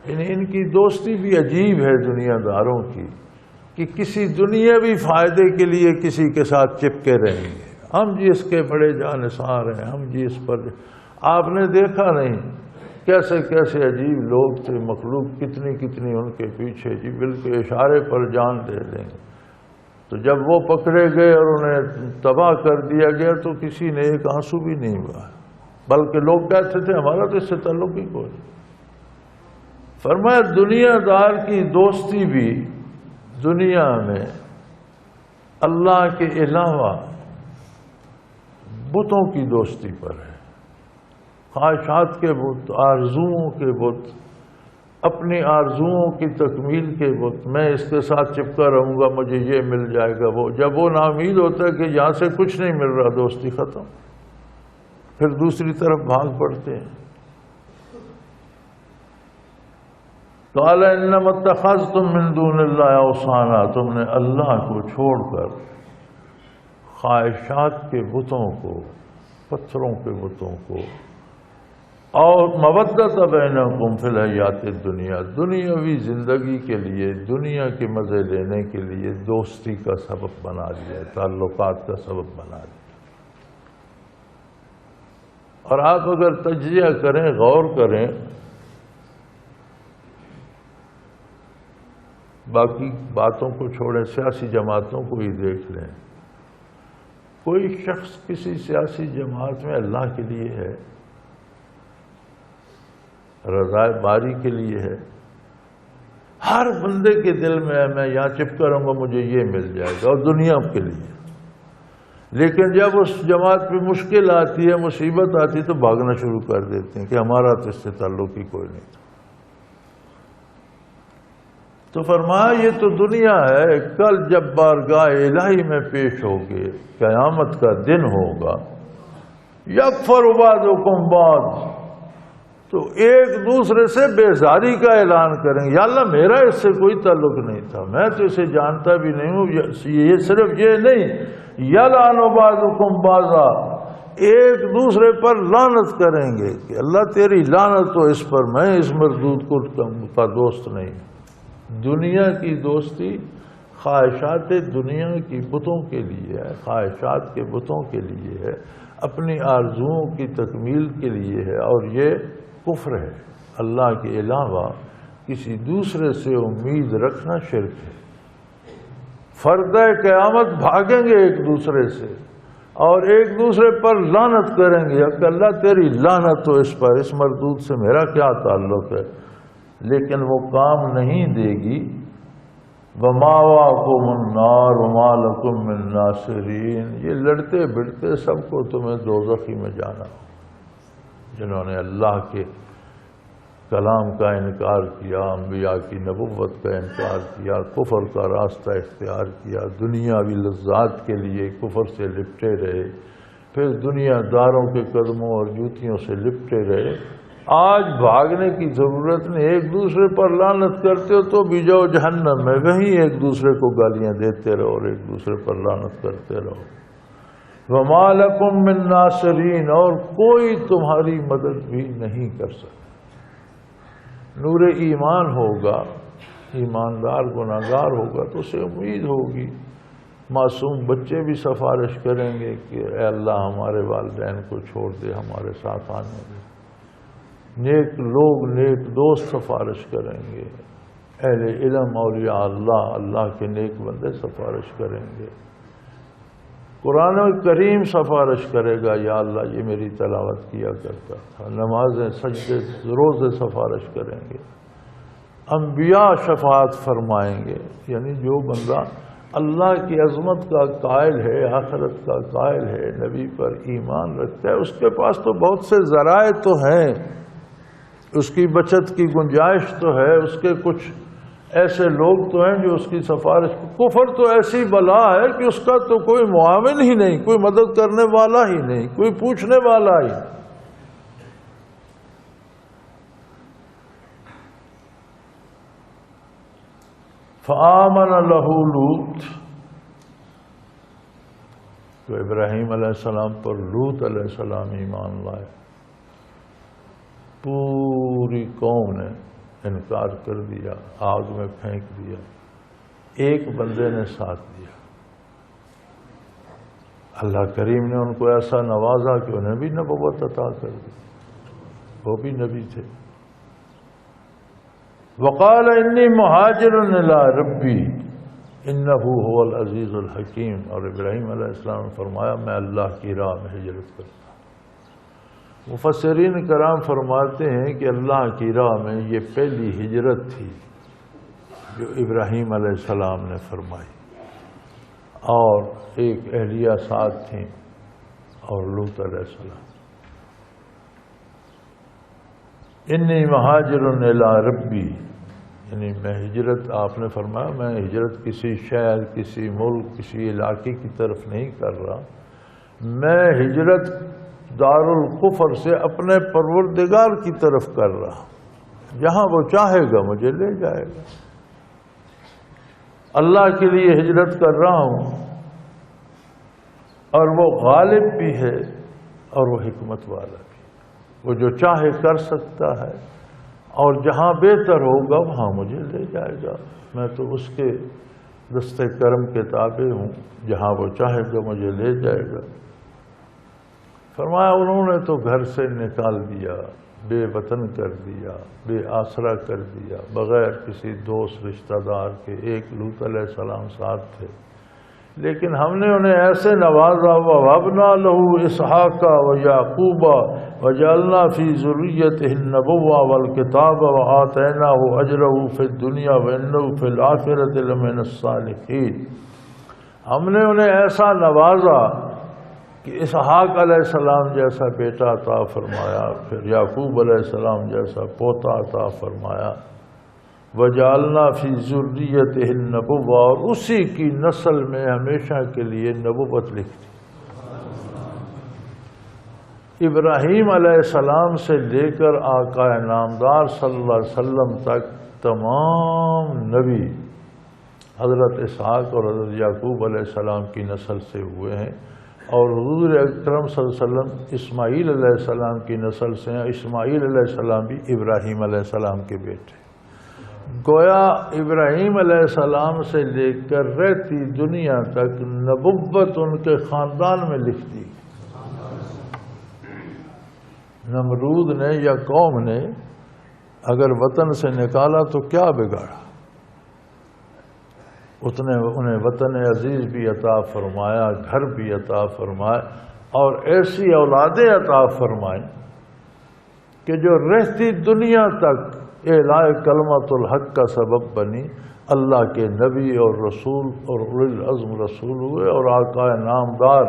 ان کی دوستی بھی عجیب ہے دنیا داروں کی، کہ کسی دنیاوی فائدے کے لیے کسی کے ساتھ چپکے رہیں گے۔ ہم جی اس کے بڑے جانثار ہیں، ہم جی اس پر۔ آپ نے دیکھا نہیں کیسے کیسے عجیب لوگ تھے، مخلوق کتنی کتنی ان کے پیچھے جی بالکل اشارے پر جان دے دیں گے۔ تو جب وہ پکڑے گئے اور انہیں تباہ کر دیا گیا تو کسی نے ایک آنسو بھی نہیں ہوا، بلکہ لوگ کہتے تھے ہمارا تو اس سے تعلق ہی کوئی۔ فرمایا دنیا دار کی دوستی بھی دنیا میں اللہ کے علاوہ بتوں کی دوستی پر ہے۔ خواہشات کے بت، آرزوؤں کے بت، اپنی آرزوؤں کی تکمیل کے بت، میں اس کے ساتھ چپکا رہوں گا، مجھے یہ مل جائے گا وہ۔ جب وہ ناامید ہوتا ہے کہ یہاں سے کچھ نہیں مل رہا، دوستی ختم، پھر دوسری طرف بھاگ پڑتے ہیں۔ قال انما اتخذتم من دون اللہ اوثانا، تم نے اللہ کو چھوڑ کر خواہشات کے بتوں کو، پتھروں کے بتوں کو، اور مودۃ بینکم فی الحیات الدنیا، دنیاوی زندگی کے لیے، دنیا کے مزے لینے کے لیے دوستی کا سبب بنا دیا، تعلقات کا سبب بنا دیا۔ اور آپ اگر تجزیہ کریں، غور کریں، باقی باتوں کو چھوڑیں، سیاسی جماعتوں کو ہی دیکھ لیں۔ کوئی شخص کسی سیاسی جماعت میں اللہ کے لیے ہے، رضائے باری کے لیے ہے، ہر بندے کے دل میں ہے میں یہاں چپکا رہوں گا، مجھے یہ مل جائے گا، اور دنیا کے لیے۔ لیکن جب اس جماعت پہ مشکل آتی ہے، مصیبت آتی ہے، تو بھاگنا شروع کر دیتے ہیں کہ ہمارا تو اس سے تعلق ہی کوئی نہیں تھا۔ تو فرمایا یہ تو دنیا ہے، کل جب بارگاہ الہی میں پیش ہوگے، قیامت کا دن ہوگا، یکفر بعضکم بعض، تو ایک دوسرے سے بیزاری کا اعلان کریں گے، یا اللہ میرا اس سے کوئی تعلق نہیں تھا، میں تو اسے جانتا بھی نہیں ہوں۔ یہ صرف یہ نہیں، یلعن بعضکم بعضا، ایک دوسرے پر لعنت کریں گے کہ اللہ تیری لعنت تو اس پر، میں اس مردود کا دوست نہیں۔ دنیا کی دوستی خواہشات دنیا کی بتوں کے لیے ہے، خواہشات کے بتوں کے لیے ہے، اپنی آرزوؤں کی تکمیل کے لیے ہے، اور یہ کفر ہے۔ اللہ کے علاوہ کسی دوسرے سے امید رکھنا شرک ہے۔ فردہ قیامت بھاگیں گے ایک دوسرے سے اور ایک دوسرے پر لعنت کریں گے کہ اللہ تیری لعنت تو اس پر، اس مردود سے میرا کیا تعلق ہے۔ لیکن وہ کام نہیں دے گی وَمَأْوَاكُمُ النَّارُ وَمَا لَكُم مِّن نَاصِرِينَ، یہ لڑتے بڑھتے سب کو تمہیں دوزخ ہی میں جانا ہو، جنہوں نے اللہ کے کلام کا انکار کیا، انبیاء کی نبوت کا انکار کیا، کفر کا راستہ اختیار کیا، دنیاوی لذات کے لیے کفر سے لپٹے رہے، پھر دنیا داروں کے قدموں اور جوتیوں سے لپٹے رہے۔ آج بھاگنے کی ضرورت نہیں، ایک دوسرے پر لعنت کرتے ہو تو بھی جاؤ جہنم میں، وہیں ایک دوسرے کو گالیاں دیتے رہو اور ایک دوسرے پر لعنت کرتے رہو۔ وَمَا لَكُم مِّن نَاصِرِينَ، اور کوئی تمہاری مدد بھی نہیں کر سکتا۔ نور ایمان ہوگا، ایماندار گناہگار ہوگا تو اسے امید ہوگی، معصوم بچے بھی سفارش کریں گے کہ اے اللہ ہمارے والدین کو چھوڑ دے، ہمارے ساتھ آنے دے۔ نیک لوگ، نیک دوست سفارش کریں گے، اہل علم اولیاء اللہ، اللہ کے نیک بندے سفارش کریں گے۔ قرآن کریم سفارش کرے گا، یا اللہ یہ میری تلاوت کیا کرتا تھا۔ نمازیں، سجدے، روزے سفارش کریں گے۔ انبیاء شفاعت فرمائیں گے، یعنی جو بندہ اللہ کی عظمت کا قائل ہے، آخرت کا قائل ہے، نبی پر ایمان رکھتا ہے، اس کے پاس تو بہت سے ذرائع تو ہیں، اس کی بچت کی گنجائش تو ہے، اس کے کچھ ایسے لوگ تو ہیں جو اس کی سفارش۔ کفر تو ایسی بلا ہے کہ اس کا تو کوئی معاون ہی نہیں، کوئی مدد کرنے والا ہی نہیں، کوئی پوچھنے والا ہی نہیں۔ فآمن لہ لوط، تو ابراہیم علیہ السلام پر لوط علیہ السلام ایمان لائے۔ پوری قوم نے انکار کر دیا، آگ میں پھینک دیا، ایک بندے نے ساتھ دیا۔ اللہ کریم نے ان کو ایسا نوازا کہ انہیں بھی نبوت عطا کر دی، وہ بھی نبی تھے۔ وقال انی مہاجر الی ربی انہ هو العزیز الحکیم، اور ابراہیم علیہ السلام نے فرمایا میں اللہ کی راہ میں ہجرت کرتا ہوں۔ مفسرین کرام فرماتے ہیں کہ اللہ کی راہ میں یہ پہلی ہجرت تھی جو ابراہیم علیہ السلام نے فرمائی، اور ایک اہلیہ ساتھ تھیں اور لوط علیہ السلام۔ انی مہاجر الی ربی، یعنی میں ہجرت، آپ نے فرمایا میں ہجرت کسی شہر، کسی ملک، کسی علاقے کی طرف نہیں کر رہا، میں ہجرت دار الکفر سے اپنے پروردگار کی طرف کر رہا، جہاں وہ چاہے گا مجھے لے جائے گا۔ اللہ کے لیے ہجرت کر رہا ہوں، اور وہ غالب بھی ہے اور وہ حکمت والا بھی، وہ جو چاہے کر سکتا ہے، اور جہاں بہتر ہوگا وہاں مجھے لے جائے گا۔ میں تو اس کے دست کرم کے تابع ہوں، جہاں وہ چاہے گا مجھے لے جائے گا۔ فرمایا انہوں نے تو گھر سے نکال دیا، بے وطن کر دیا، بے آسرا کر دیا، بغیر کسی دوست رشتہ دار کے۔ ایک لوط علیہ السلام ساتھ تھے، لیکن ہم نے انہیں ایسے نوازا، وَوَهَبْنَا لَهُ إِسْحَاقَ وَيَعْقُوبَ وَجَعَلْنَا فِي ذُرِّيَّتِهِ النُّبُوَّةَ وَالْكِتَابَ وَآتَيْنَاهُ أَجْرَهُ فِي الدُّنْيَا وَإِنَّهُ فِي الْآخِرَةِ لَمِنَ الصَّالِحِينَ۔ ہم نے انہیں ایسا نوازا کہ اسحاق علیہ السلام جیسا بیٹا عطا فرمایا، پھر یعقوب علیہ السلام جیسا پوتا عطا فرمایا، وَجَعَلْنَا فِي ذُرِّيَّتِهِ النُّبُوَّةَ، اور اسی کی نسل میں ہمیشہ کے لیے نبوت لکھ دی۔ ابراہیم علیہ السلام سے لے کر آقا نامدار صلی اللہ علیہ وسلم تک تمام نبی حضرت اسحاق اور حضرت یعقوب علیہ السلام کی نسل سے ہوئے ہیں، اور حضور اکرم صلی اللہ علیہ وسلم اسماعیل علیہ السلام کی نسل سے ہیں۔ اسماعیل علیہ السلام بھی ابراہیم علیہ السلام کے بیٹے۔ گویا ابراہیم علیہ السلام سے لے کر رہتی دنیا تک نبوت ان کے خاندان میں لکھ دی۔ نمرود نے یا قوم نے اگر وطن سے نکالا تو کیا بگاڑا، انہیں وطن عزیز بھی عطا فرمایا، گھر بھی عطا فرمایا، اور ایسی اولادیں عطا فرمائیں کہ جو رہتی دنیا تک اعلاء کلمت الحق کا سبب بنی، اللہ کے نبی اور رسول اور اولی العزم رسول ہوئے، اور آقا نامدار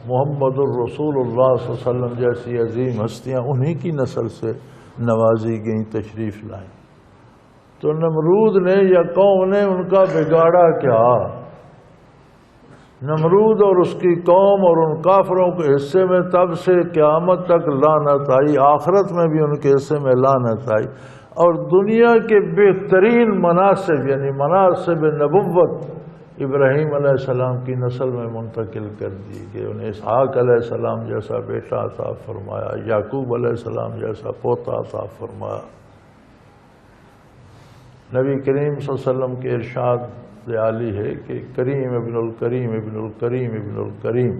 محمد الرسول اللہ صلی اللہ علیہ وسلم جیسی عظیم ہستیاں انہی کی نسل سے نوازی گئیں، تشریف لائیں۔ تو نمرود نے یا قوم نے ان کا بگاڑا کیا؟ نمرود اور اس کی قوم اور ان کافروں کے حصے میں تب سے قیامت تک لعنت آئی، آخرت میں بھی ان کے حصے میں لعنت آئی، اور دنیا کے بہترین مناصب یعنی مناصب نبوت ابراہیم علیہ السلام کی نسل میں منتقل کر دی گئی۔ انہیں اسحاق علیہ السلام جیسا بیٹا عطا فرمایا، یعقوب علیہ السلام جیسا پوتا عطا فرمایا۔ نبی کریم صلی اللہ علیہ وسلم کے ارشاد عالی ہے کہ کریم ابن الکریم ابن الکریم ابن الکریم،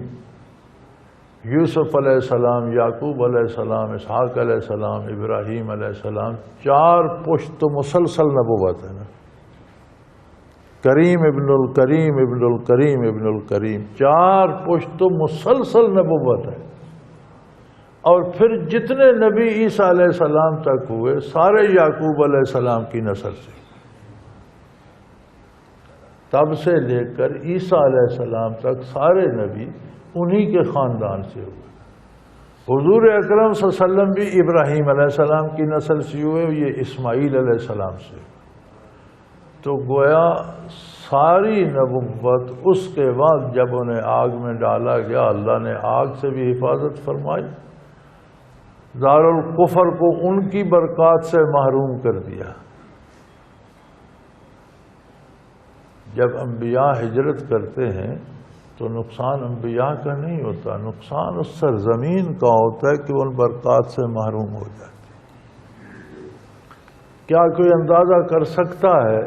یوسف علیہ السلام، یعقوب علیہ السلام، اسحاق علیہ السلام، ابراہیم علیہ السلام، 4 پشت تو مسلسل نبوت ہے نا۔ کریم ابن الکریم ابن الکریم ابن الکریم، 4 پشت تو مسلسل نبوت ہے۔ اور پھر جتنے نبی عیسیٰ علیہ السلام تک ہوئے سارے یعقوب علیہ السلام کی نسل سے، تب سے لے کر عیسیٰ علیہ السلام تک سارے نبی انہی کے خاندان سے ہوئے۔ حضور اکرم صلی اللہ علیہ وسلم بھی ابراہیم علیہ السلام کی نسل سے ہوئے، یہ اسماعیل علیہ السلام سے ہوئے۔ تو گویا ساری نبوت اس کے بعد جب انہیں آگ میں ڈالا گیا، اللہ نے آگ سے بھی حفاظت فرمائی، دارالکفر کو ان کی برکات سے محروم کر دیا۔ جب انبیاء ہجرت کرتے ہیں تو نقصان انبیاء کا نہیں ہوتا، نقصان اس سرزمین کا ہوتا ہے کہ وہ ان برکات سے محروم ہو جاتی۔ کیا کوئی اندازہ کر سکتا ہے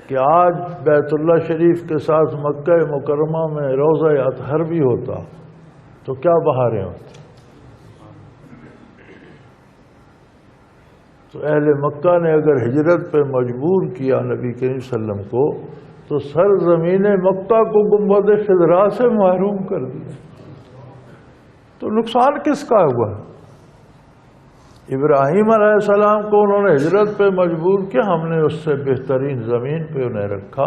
کہ آج بیت اللہ شریف کے ساتھ مکہ مکرمہ میں روضہ اطہر بھی ہوتا تو کیا بہاریں ہوتی؟ تو اہل مکہ نے اگر ہجرت پہ مجبور کیا نبی کریم صلی اللہ علیہ وسلم کو، تو سرزمین مکہ کو گنبد خضرا سے محروم کر دیا۔ تو نقصان کس کا ہوا؟ ابراہیم علیہ السلام کو انہوں نے ہجرت پہ مجبور کیا، ہم نے اس سے بہترین زمین پہ انہیں رکھا،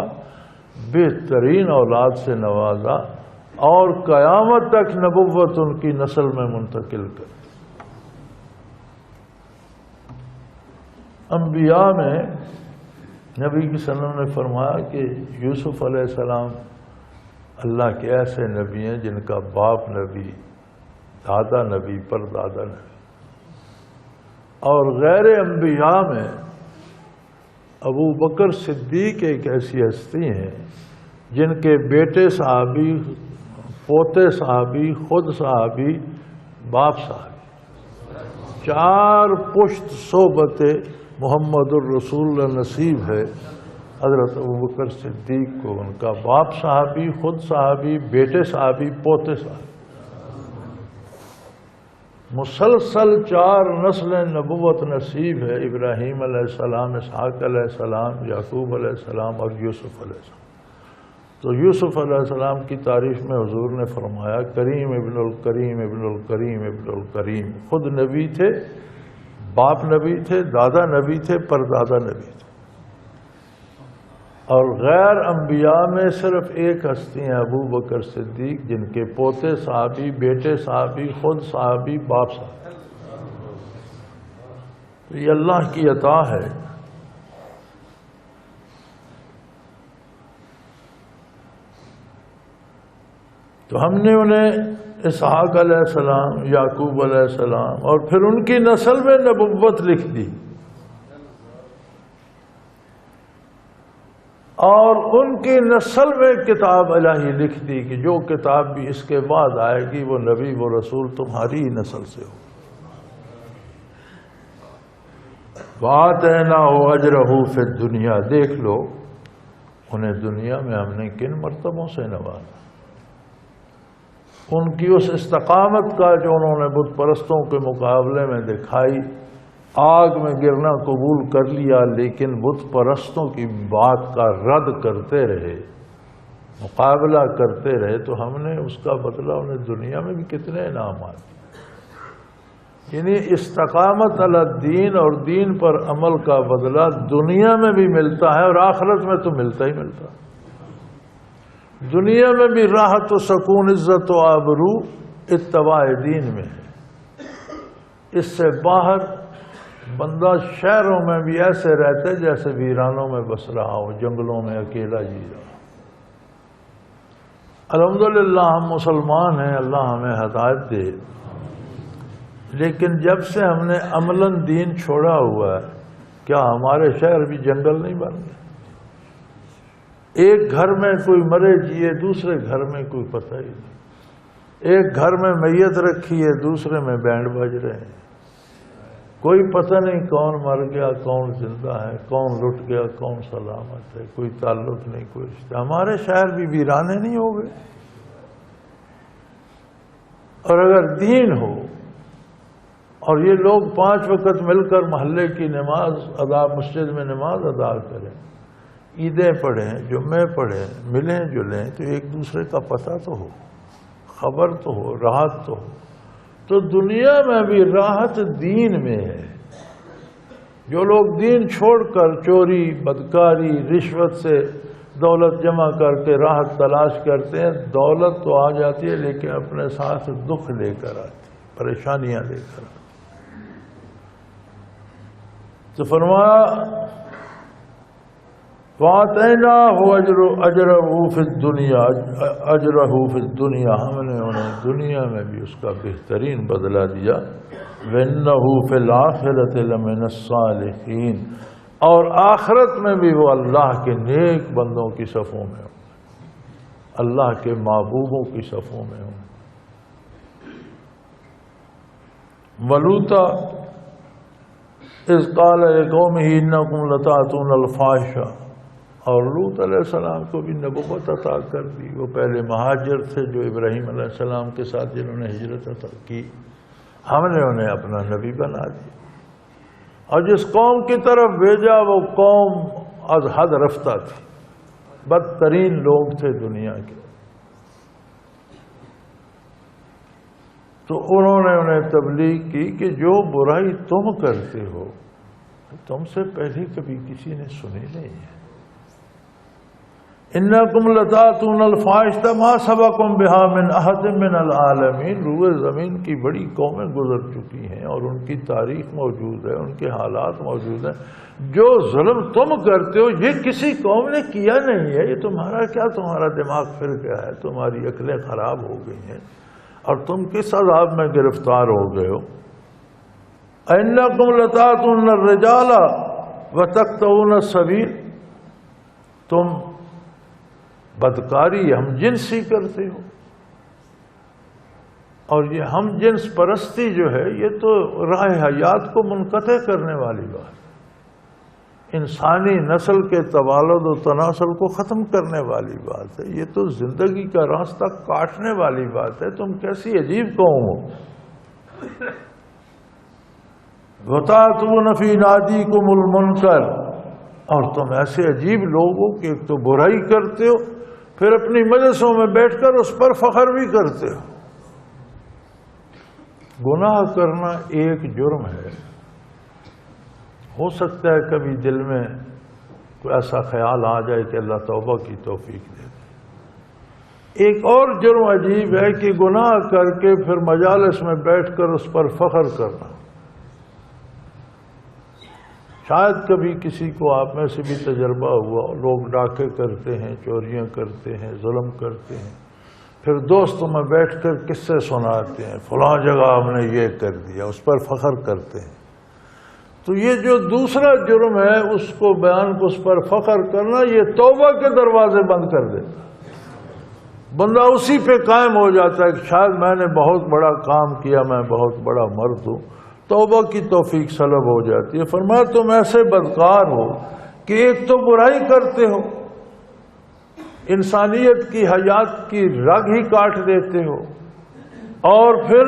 بہترین اولاد سے نوازا، اور قیامت تک نبوت ان کی نسل میں منتقل کر۔ انبیاء میں نبی صلی اللہ علیہ وسلم نے فرمایا کہ یوسف علیہ السلام اللہ کے ایسے نبی ہیں جن کا باپ نبی، دادا نبی، پر دادا نبی۔ اور غیر انبیاء میں ابو بکر صدیق ایک ایسی ہستی ہیں جن کے بیٹے صحابی، پوتے صحابی، خود صحابی، باپ صحابی، 4 پشت صحبت محمد الرسول نصیب ہے حضرت ابوبکر صدیق کو۔ ان کا باپ صحابی، خود صحابی، بیٹے صحابی، پوتے صحابی، مسلسل 4 نسلیں نبوت نصیب ہے، ابراہیم علیہ السلام، اسحاق علیہ السلام، یعقوب علیہ السلام اور یوسف علیہ السلام۔ تو یوسف علیہ السلام کی تعریف میں حضور نے فرمایا کریم ابن الکریم ابن الکریم ابن الکریم، خود نبی تھے، باپ نبی تھے، دادا نبی تھے، پردادا نبی تھے۔ اور غیر انبیاء میں صرف ایک ہستی ہیں ابو بکر صدیق، جن کے پوتے صحابی، بیٹے صحابی، خود صحابی، باپ صحابی۔ یہ اللہ کی عطا ہے۔ تو ہم نے انہیں اسحاق علیہ السلام، یعقوب علیہ السلام اور پھر ان کی نسل میں نبوت لکھ دی، اور ان کی نسل میں کتاب الہی لکھ دی کہ جو کتاب بھی اس کے بعد آئے گی وہ نبی و رسول تمہاری ہی نسل سے ہو۔ وَآتَيْنَاهُ أَجْرَهُ فِي الدُّنْيَا، دیکھ لو انہیں دنیا میں ہم نے کن مرتبوں سے نوازا۔ ان کی اس استقامت کا جو انہوں نے بت پرستوں کے مقابلے میں دکھائی، آگ میں گرنا قبول کر لیا لیکن بت پرستوں کی بات کا رد کرتے رہے، مقابلہ کرتے رہے، تو ہم نے اس کا بدلہ انہیں دنیا میں بھی کتنے انعامات دیے۔ یعنی استقامت علی الدین اور دین پر عمل کا بدلہ دنیا میں بھی ملتا ہے اور آخرت میں تو ملتا ہی ملتا ہے۔ دنیا میں بھی راحت و سکون، عزت و آبرو اتباع دین میں ہے۔ اس سے باہر بندہ شہروں میں بھی ایسے رہتے جیسے ویرانوں میں بس رہا ہو، جنگلوں میں اکیلا جی رہا۔ الحمدللہ ہم مسلمان ہیں، اللہ ہمیں ہدایت دے، لیکن جب سے ہم نے عملاً دین چھوڑا ہوا ہے، کیا ہمارے شہر بھی جنگل نہیں بن گئے؟ ایک گھر میں کوئی مرے جیے، دوسرے گھر میں کوئی پتہ ہی نہیں۔ ایک گھر میں میت رکھی ہے، دوسرے میں بینڈ بج رہے ہیں۔ کوئی پتہ نہیں کون مر گیا، کون زندہ ہے، کون لٹ گیا، کون سلامت ہے، کوئی تعلق نہیں، کوئی رشتہ۔ ہمارے شہر بھی ویرانے نہیں ہو گئے؟ اور اگر دین ہو اور یہ لوگ 5 وقت مل کر محلے کی نماز ادا، مسجد میں نماز ادا کریں، عیدیں پڑھیں، جمعے پڑھیں، ملیں جلیں، تو ایک دوسرے کا پتہ تو ہو، خبر تو ہو، راحت تو ہو۔ تو دنیا میں بھی راحت دین میں ہے۔ جو لوگ دین چھوڑ کر چوری، بدکاری، رشوت سے دولت جمع کر کے راحت تلاش کرتے ہیں، دولت تو آ جاتی ہے لیکن اپنے ساتھ دکھ لے کر آتی، پریشانیاں لے کر آتی۔ تو فرمایا وَآتَيْنَاهُ أَجْرَهُ فِي الدُّنْيَا، ہم نے انہیں دنیا میں بھی اس کا بہترین بدلہ دیا۔ وَإِنَّهُ فِي الْآخِرَةِ لَمِنَ الصَّالِحِينَ، اور آخرت میں بھی وہ اللہ کے نیک بندوں کی صفوں میں ہوں، اللہ کے محبوبوں کی صفوں میں ہوں۔ وَلُوطًا اذ قال لقومه انکم لتأتون الفاحشہ، اور لوط علیہ السلام کو بھی نبوت عطا کر دی۔ وہ پہلے مہاجر تھے جو ابراہیم علیہ السلام کے ساتھ جنہوں نے ہجرت عطا کی، ہم نے انہیں اپنا نبی بنا دیا۔ اور جس قوم کی طرف بھیجا وہ قوم از حد رفتہ تھی، بدترین لوگ تھے دنیا کے۔ تو انہوں نے انہیں تبلیغ کی کہ جو برائی تم کرتے ہو تم سے پہلے کبھی کسی نے سنی نہیں ہے۔ انکم لتاتون الفاحشۃ ما سبقکم بہا من احد من العالمین، روئے زمین کی بڑی قومیں گزر چکی ہیں اور ان کی تاریخ موجود ہے، ان کے حالات موجود ہیں۔ جو ظلم تم کرتے ہو یہ کسی قوم نے کیا نہیں ہے، یہ تمہارا کیا، تمہارا دماغ پھر گیا ہے، تمہاری عقلیں خراب ہو گئی ہیں اور تم کس عذاب میں گرفتار ہو گئے ہو۔ انکم لتاتون الرجال وتقطعون السبیل، تم بدکاری ہم جنسی کرتے ہو، اور یہ ہم جنس پرستی جو ہے یہ تو راہ حیات کو منقطع کرنے والی بات ہے، انسانی نسل کے توالد و تناسل کو ختم کرنے والی بات ہے، یہ تو زندگی کا راستہ کاٹنے والی بات ہے۔ تم کیسی عجیب قوم ہو۔ وَتَأْتُونَ فِي نَادِيكُمُ الْمُنْكَرَ، اور تم ایسے عجیب لوگ ہو کہ ایک تو برائی کرتے ہو، پھر اپنی مجلسوں میں بیٹھ کر اس پر فخر بھی کرتے ہو۔ گناہ کرنا ایک جرم ہے، ہو سکتا ہے کبھی دل میں کوئی ایسا خیال آ جائے کہ اللہ توبہ کی توفیق دے دے۔ ایک اور جرم عجیب ہے کہ گناہ کر کے پھر مجالس میں بیٹھ کر اس پر فخر کرنا۔ شاید کبھی کسی کو آپ میں سے بھی تجربہ ہوا، لوگ ڈاکے کرتے ہیں، چوریاں کرتے ہیں، ظلم کرتے ہیں، پھر دوستوں میں بیٹھ کر قصے سناتے ہیں، فلاں جگہ ہم نے یہ کر دیا، اس پر فخر کرتے ہیں۔ تو یہ جو دوسرا جرم ہے اس کو بیان کو، اس پر فخر کرنا، یہ توبہ کے دروازے بند کر دیتا۔ بندہ اسی پہ قائم ہو جاتا ہے کہ شاید میں نے بہت بڑا کام کیا، میں بہت بڑا مرد ہوں، توبہ کی توفیق سلب ہو جاتی ہے۔ فرمایا تم ایسے بدکار ہو کہ ایک تو برائی کرتے ہو، انسانیت کی حیات کی رگ ہی کاٹ دیتے ہو، اور پھر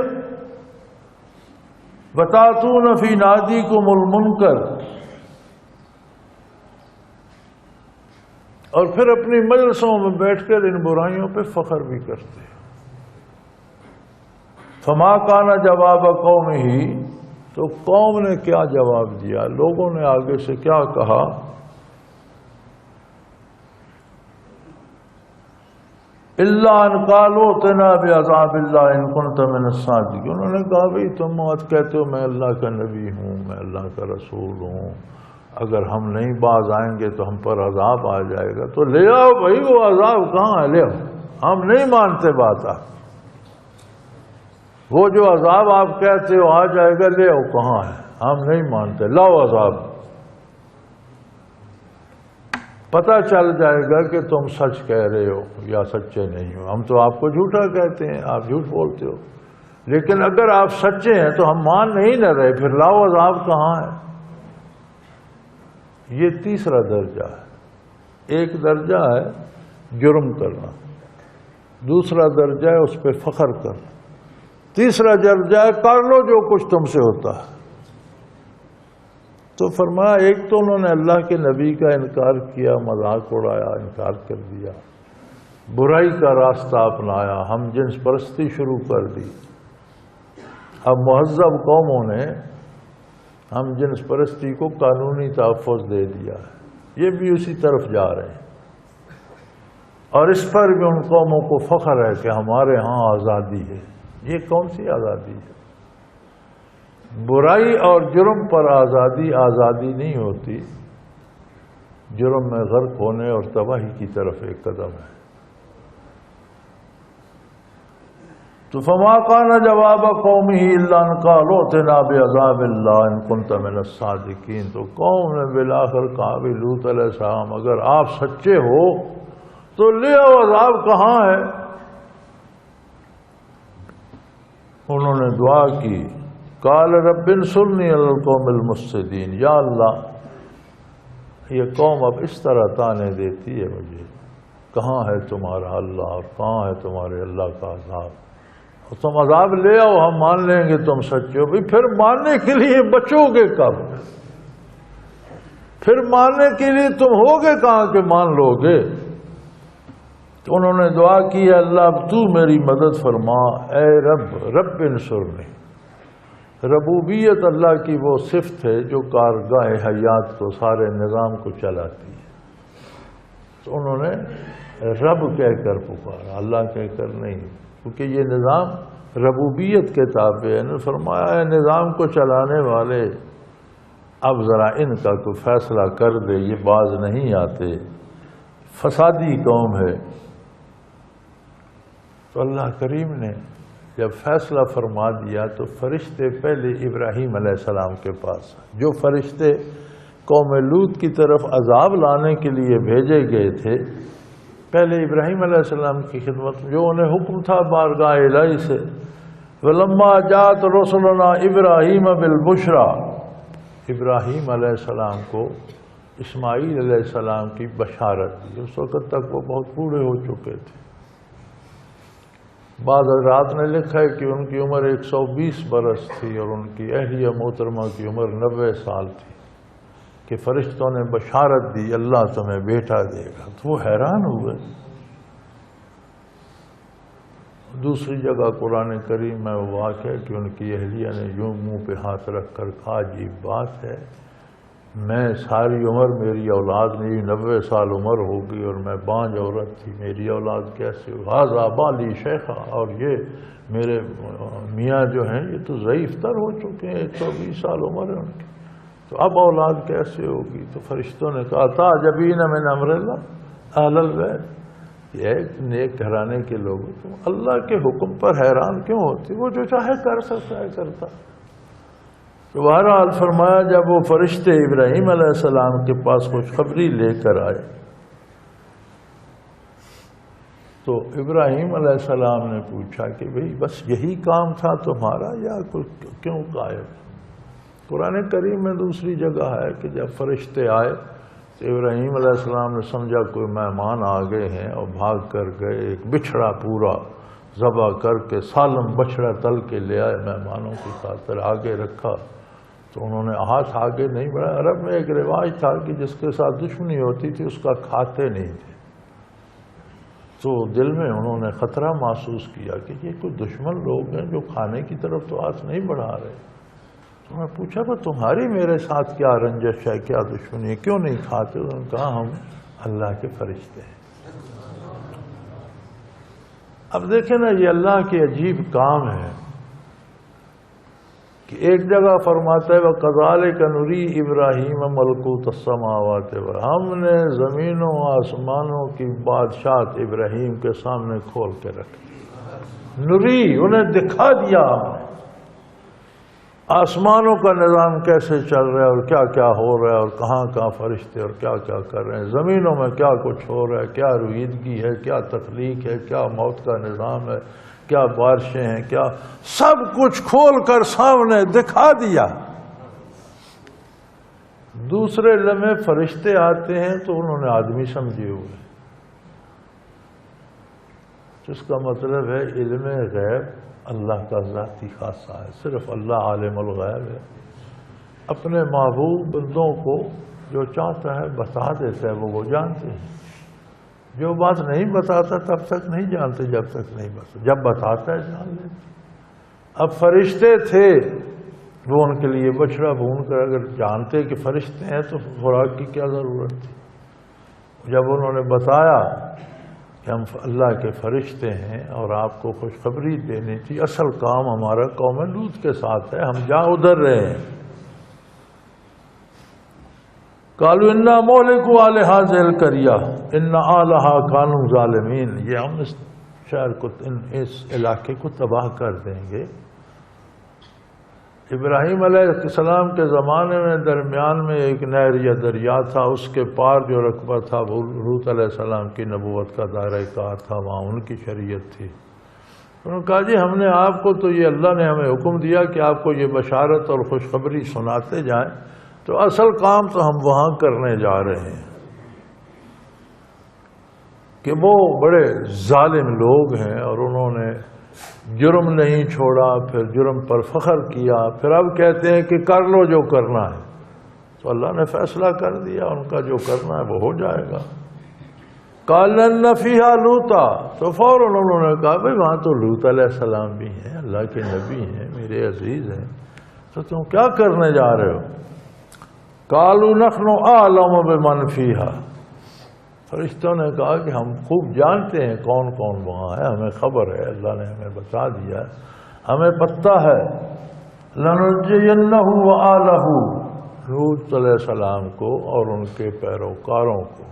وَتَأْتُونَ فِي نَادِيكُمُ الْمُنْكَرَ، اور پھر اپنی مجلسوں میں بیٹھ کر ان برائیوں پہ فخر بھی کرتے ہو۔ فما کان جواب قومہ، تو قوم نے کیا جواب دیا، لوگوں نے آگے سے کیا کہا، الا ان قالوا ائتنا بعذاب اللہ ان کنت من الصادقین، انہوں نے کہا بھئی تم مت کہتے ہو میں اللہ کا نبی ہوں، میں اللہ کا رسول ہوں، اگر ہم نہیں باز آئیں گے تو ہم پر عذاب آ جائے گا، تو لے آؤ بھئی وہ عذاب کہاں ہے، لے آؤ، ہم نہیں مانتے بات آپ، وہ جو عذاب آپ کہتے ہو آ جائے گا لے آؤ کہاں ہے، ہم نہیں مانتے، لاؤ عذاب، پتہ چل جائے گا کہ تم سچ کہہ رہے ہو یا سچے نہیں ہو، ہم تو آپ کو جھوٹا کہتے ہیں، آپ جھوٹ بولتے ہو، لیکن اگر آپ سچے ہیں تو ہم مان نہیں نہ رہے، پھر لاؤ عذاب کہاں ہے۔ یہ تیسرا درجہ ہے، ایک درجہ ہے جرم کرنا، دوسرا درجہ ہے اس پہ فخر کرنا، تیسرا درجہ ہے کر لو جو کچھ تم سے ہوتا ہے۔ تو فرمایا ایک تو انہوں نے اللہ کے نبی کا انکار کیا، مذاق اڑایا، انکار کر دیا، برائی کا راستہ اپنایا، ہم جنس پرستی شروع کر دی۔ اب مہذب قوموں نے ہم جنس پرستی کو قانونی تحفظ دے دیا ہے، یہ بھی اسی طرف جا رہے ہیں، اور اس پر بھی ان قوموں کو فخر ہے کہ ہمارے ہاں آزادی ہے۔ یہ کون سی آزادی ہے؟ برائی اور جرم پر آزادی آزادی نہیں ہوتی، جرم میں غرق ہونے اور تباہی کی طرف ایک قدم ہے۔ تو فما کان جواب قومہ الا ان قالوا ائتنا بعذاب اللہ ان کنت من الصادقین، تو قوم نے بالآخر کہا بھی لوط علیہ السلام اگر آپ سچے ہو تو لے آؤ عذاب کہاں ہے۔ انہوں نے دعا کی، قال رب انصرنی علی القوم المفسدین، یا اللہ یہ قوم اب اس طرح تانے دیتی ہے مجھے، کہاں ہے تمہارا اللہ اور کہاں ہے تمہارے اللہ کا عذاب، اور تم عذاب لے آؤ ہم مان لیں گے تم سچے ہو۔ بھی پھر ماننے کے لیے بچو گے کب، پھر ماننے کے لیے تم ہوگے کہاں کہ مان لو گے۔ تو انہوں نے دعا کی اللہ اب تو میری مدد فرما، اے رب انصرنی۔ ربوبیت اللہ کی وہ صفت ہے جو کارگاہ حیات کو، سارے نظام کو چلاتی ہے، تو انہوں نے رب کہہ کر پکارا، اللہ کہہ کر نہیں، کیونکہ یہ نظام ربوبیت کے تابع ہے۔ نے فرمایا ہے نظام کو چلانے والے اب ذرا ان کا کوئی فیصلہ کر دے، یہ باز نہیں آتے، فسادی قوم ہے۔ تو اللہ کریم نے جب فیصلہ فرما دیا تو فرشتے پہلے ابراہیم علیہ السلام کے پاس، جو فرشتے قوم لوط کی طرف عذاب لانے کے لیے بھیجے گئے تھے، پہلے ابراہیم علیہ السلام کی خدمت میں جو انہیں حکم تھا بارگاہ الہی سے، وَلَمَّا جَاءَتْ رُسُلُنَا إِبْرَاهِيمَ بِالْبُشْرَى، ابراہیم علیہ السلام کو اسماعیل علیہ السلام کی بشارت دی، اس وقت تک وہ بہت بوڑھے ہو چکے تھے۔ بعض حضرات نے لکھا ہے کہ ان کی عمر 120 برس تھی اور ان کی اہلیہ محترمہ کی عمر 90 سال تھی، کہ فرشتوں نے بشارت دی اللہ تمہیں بیٹا دے گا، تو وہ حیران ہوئے۔ دوسری جگہ قرآن کریم میں وہ واقع ہے کہ ان کی اہلیہ نے یوں منہ پہ ہاتھ رکھ کر کہا عجیب بات ہے، میں ساری عمر میری اولاد میری 90 سال عمر ہوگی اور میں بانجھ عورت تھی، میری اولاد کیسے غازہ بالی شیخہ، اور یہ میرے میاں جو ہیں یہ تو ضعیف تر ہو چکے ہیں، 120 سال عمر ہے ان کی، تو اب اولاد کیسے ہوگی؟ تو فرشتوں نے کہا تعجبین من امر اللہ اہل البیت، یہ ایک نیک گھرانے کے لوگ تم اللہ کے حکم پر حیران کیوں ہوتی، وہ جو چاہے کر سکتا ہے کرتا۔ تو بہرحال فرمایا جب وہ فرشتے ابراہیم علیہ السلام کے پاس خوشخبری لے کر آئے تو ابراہیم علیہ السلام نے پوچھا کہ بھئی بس یہی کام تھا تمہارا یا کیوں قائم؟ قرآن کریم میں دوسری جگہ ہے کہ جب فرشتے آئے تو ابراہیم علیہ السلام نے سمجھا کوئی مہمان آ گئے ہیں اور بھاگ کر گئے، ایک بچھڑا پورا ذبح کر کے سالم بچھڑا تل کے لے آئے، مہمانوں کی خاطر آگے رکھا، تو انہوں نے ہاتھ آگے نہیں بڑھایا۔ عرب میں ایک رواج تھا کہ جس کے ساتھ دشمنی ہوتی تھی اس کا کھاتے نہیں تھے، تو دل میں انہوں نے خطرہ محسوس کیا کہ یہ کوئی دشمن لوگ ہیں جو کھانے کی طرف تو ہاتھ نہیں بڑھا رہے. تو میں پوچھا کہ تمہاری میرے ساتھ کیا رنجش ہے، کیا دشمنی ہے، کیوں نہیں کھاتے؟ انہوں نے کہا ہم اللہ کے فرشتے ہیں. اب دیکھیں نا، یہ اللہ کے عجیب کام ہے کہ ایک جگہ فرماتا ہے وَكَذَلِكَ نُرِي إِبْرَاهِيمَ مَلَكُوتَ السَّمَاوَاتِ ہم نے زمینوں آسمانوں کی بادشاہت ابراہیم کے سامنے کھول کے رکھی. نُری، انہیں دکھا دیا ہم نے آسمانوں کا نظام کیسے چل رہا ہے اور کیا کیا ہو رہا ہے اور کہاں کہاں فرشتے اور کیا کیا کر رہے ہیں، زمینوں میں کیا کچھ ہو رہا ہے، کیا رویدگی ہے، کیا تخلیق ہے، کیا موت کا نظام ہے، کیا بارشیں ہیں، کیا سب کچھ کھول کر سامنے دکھا دیا. دوسرے لمحے فرشتے آتے ہیں تو انہوں نے آدمی سمجھے ہوئے، جس کا مطلب ہے علم غیب اللہ کا ذاتی خاصہ ہے. صرف اللہ عالم الغیب ہے. اپنے محبوب بندوں کو جو چاہتا ہے بتا دیتا ہے، وہ جانتے ہیں. جو بات نہیں بتاتا تب تک نہیں جانتے، جب تک نہیں بتاتا، جب بتاتا ہے جان لیتے. اب فرشتے تھے، وہ ان کے لیے بچڑا بھون کر اگر جانتے کہ فرشتے ہیں تو خوراک کی کیا ضرورت تھی. جب انہوں نے بتایا کہ ہم اللہ کے فرشتے ہیں اور آپ کو خوشخبری دینی تھی، اصل کام ہمارا قوم لوط کے ساتھ ہے، ہم جہاں ادھر رہے ہیں. قالوا انا مہلکو اہل ہذہ القریہ ان اہلہا کانوا ظالمین. یہ ہم اس شہر کو، اس علاقے کو تباہ کر دیں گے. ابراہیم علیہ السلام کے زمانے میں درمیان میں ایک نہر یا دریا تھا، اس کے پار جو رقبہ تھا وہ لوط علیہ السلام کی نبوت کا دائرہ کار تھا، وہاں ان کی شریعت تھی. انہوں نے کہا جی ہم نے آپ کو تو یہ اللہ نے ہمیں حکم دیا کہ آپ کو یہ بشارت اور خوشخبری سناتے جائیں، تو اصل کام تو ہم وہاں کرنے جا رہے ہیں. کہ وہ بڑے ظالم لوگ ہیں اور انہوں نے جرم نہیں چھوڑا، پھر جرم پر فخر کیا، پھر اب کہتے ہیں کہ کر لو جو کرنا ہے. تو اللہ نے فیصلہ کر دیا، ان کا جو کرنا ہے وہ ہو جائے گا. قَالَ إِنَّ فِيهَا لُوطًا، تو فوراً انہوں نے کہا بھئی وہاں تو لوط علیہ السلام بھی ہیں، اللہ کے نبی ہیں، میرے عزیز ہیں، تو تم کیا کرنے جا رہے ہو؟ قَالُوا نَحْنُ أَعْلَمُ بِمَنْ فِيهَا، فرشتوں نے کہا کہ ہم خوب جانتے ہیں کون کون وہاں ہے، ہمیں خبر ہے، اللہ نے ہمیں بتا دیا، ہمیں پتہ ہے. لَنُنْجِيَنَّهُ وَآلَهُ، لوط علیہ السلام کو اور ان کے پیروکاروں کو،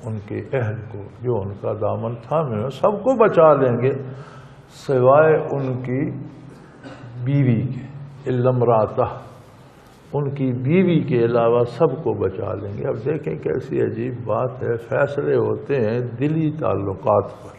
ان کے اہل کو، جو ان کا دامن تھامے ہیں، سب کو بچا لیں گے سوائے ان کی بیوی کے. إِلَّا امْرَأَتَهُ، ان کی بیوی کے علاوہ سب کو بچا لیں گے. اب دیکھیں کیسی عجیب بات ہے، فیصلے ہوتے ہیں دلی تعلقات پر.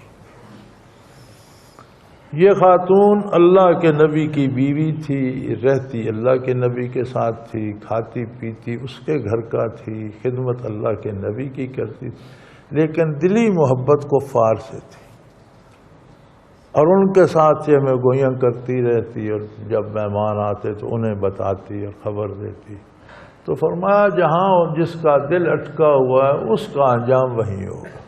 یہ خاتون اللہ کے نبی کی بیوی تھی، رہتی اللہ کے نبی کے ساتھ تھی، کھاتی پیتی اس کے گھر کا تھی، خدمت اللہ کے نبی کی کرتی تھی، لیکن دلی محبت کفار سے تھی اور ان کے ساتھ یہ میں گویاں کرتی رہتی اور جب مہمان آتے تو انہیں بتاتی اور خبر دیتی. تو فرمایا جہاں جس کا دل اٹکا ہوا ہے اس کا انجام وہیں ہوگا.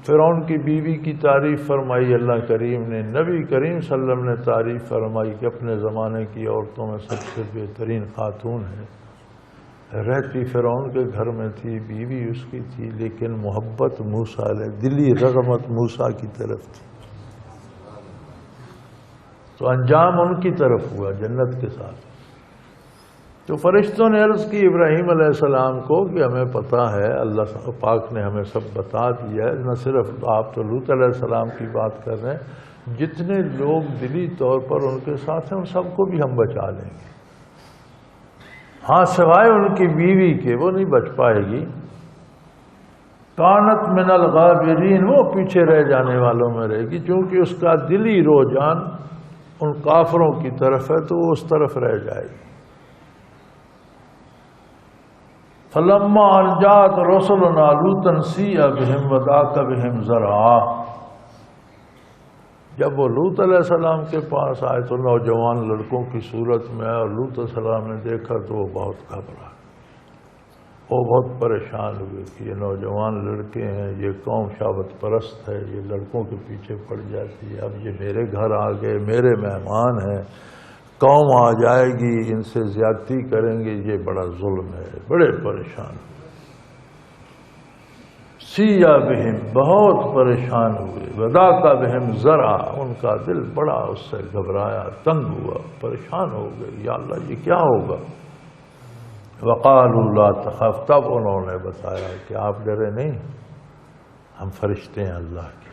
فرعون کی بیوی کی تعریف فرمائی اللہ کریم نے، نبی کریم صلی اللہ علیہ وسلم نے تعریف فرمائی کہ اپنے زمانے کی عورتوں میں سب سے بہترین خاتون ہے. رہتی فرعون کے گھر میں تھی، بیوی اس کی تھی، لیکن محبت موسیٰ علیہ، دلی رغبت موسیٰ کی طرف تھی. تو انجام ان کی طرف ہوا جنت کے ساتھ. تو فرشتوں نے عرض کی ابراہیم علیہ السلام کو کہ ہمیں پتہ ہے، اللہ پاک نے ہمیں سب بتا دیا ہے. نہ صرف آپ تو لوط علیہ السلام کی بات کر رہے ہیں، جتنے لوگ دلی طور پر ان کے ساتھ ہیں ان سب کو بھی ہم بچا لیں گے. ہاں سوائے ان کی بیوی کے، وہ نہیں بچ پائے گی. کانت من الغابرین، وہ پیچھے رہ جانے والوں میں رہے گی، چونکہ اس کا دلی رجحان ان کافروں کی طرف ہے تو وہ اس طرف رہ جائے گی. فلما ان جاءت رسلنا لوطا سیء بهم وضاق بهم ذرعا، جب وہ لوط علیہ السلام کے پاس آئے تو نوجوان لڑکوں کی صورت میں، اور لوط علیہ السلام نے دیکھا تو وہ بہت گھبرا. وہ بہت پریشان ہوئے کہ یہ نوجوان لڑکے ہیں، یہ قوم شہوت پرست ہے، یہ لڑکوں کے پیچھے پڑ جاتی ہے، اب یہ میرے گھر آ گئے، میرے مہمان ہیں، قوم آ جائے گی، ان سے زیادتی کریں گے، یہ بڑا ظلم ہے، بڑے پریشان ہوئے۔ سیّا بہم، بہت پریشان ہوئے، وضاق بہم ذرا، ان کا دل بڑا اس سے گھبرایا، تنگ ہوا، پریشان ہو گئے، یا اللہ یہ کیا ہوگا؟ وقالوا لا تخف، تب انہوں نے بتایا کہ آپ ڈرے نہیں، ہم فرشتے ہیں اللہ کے۔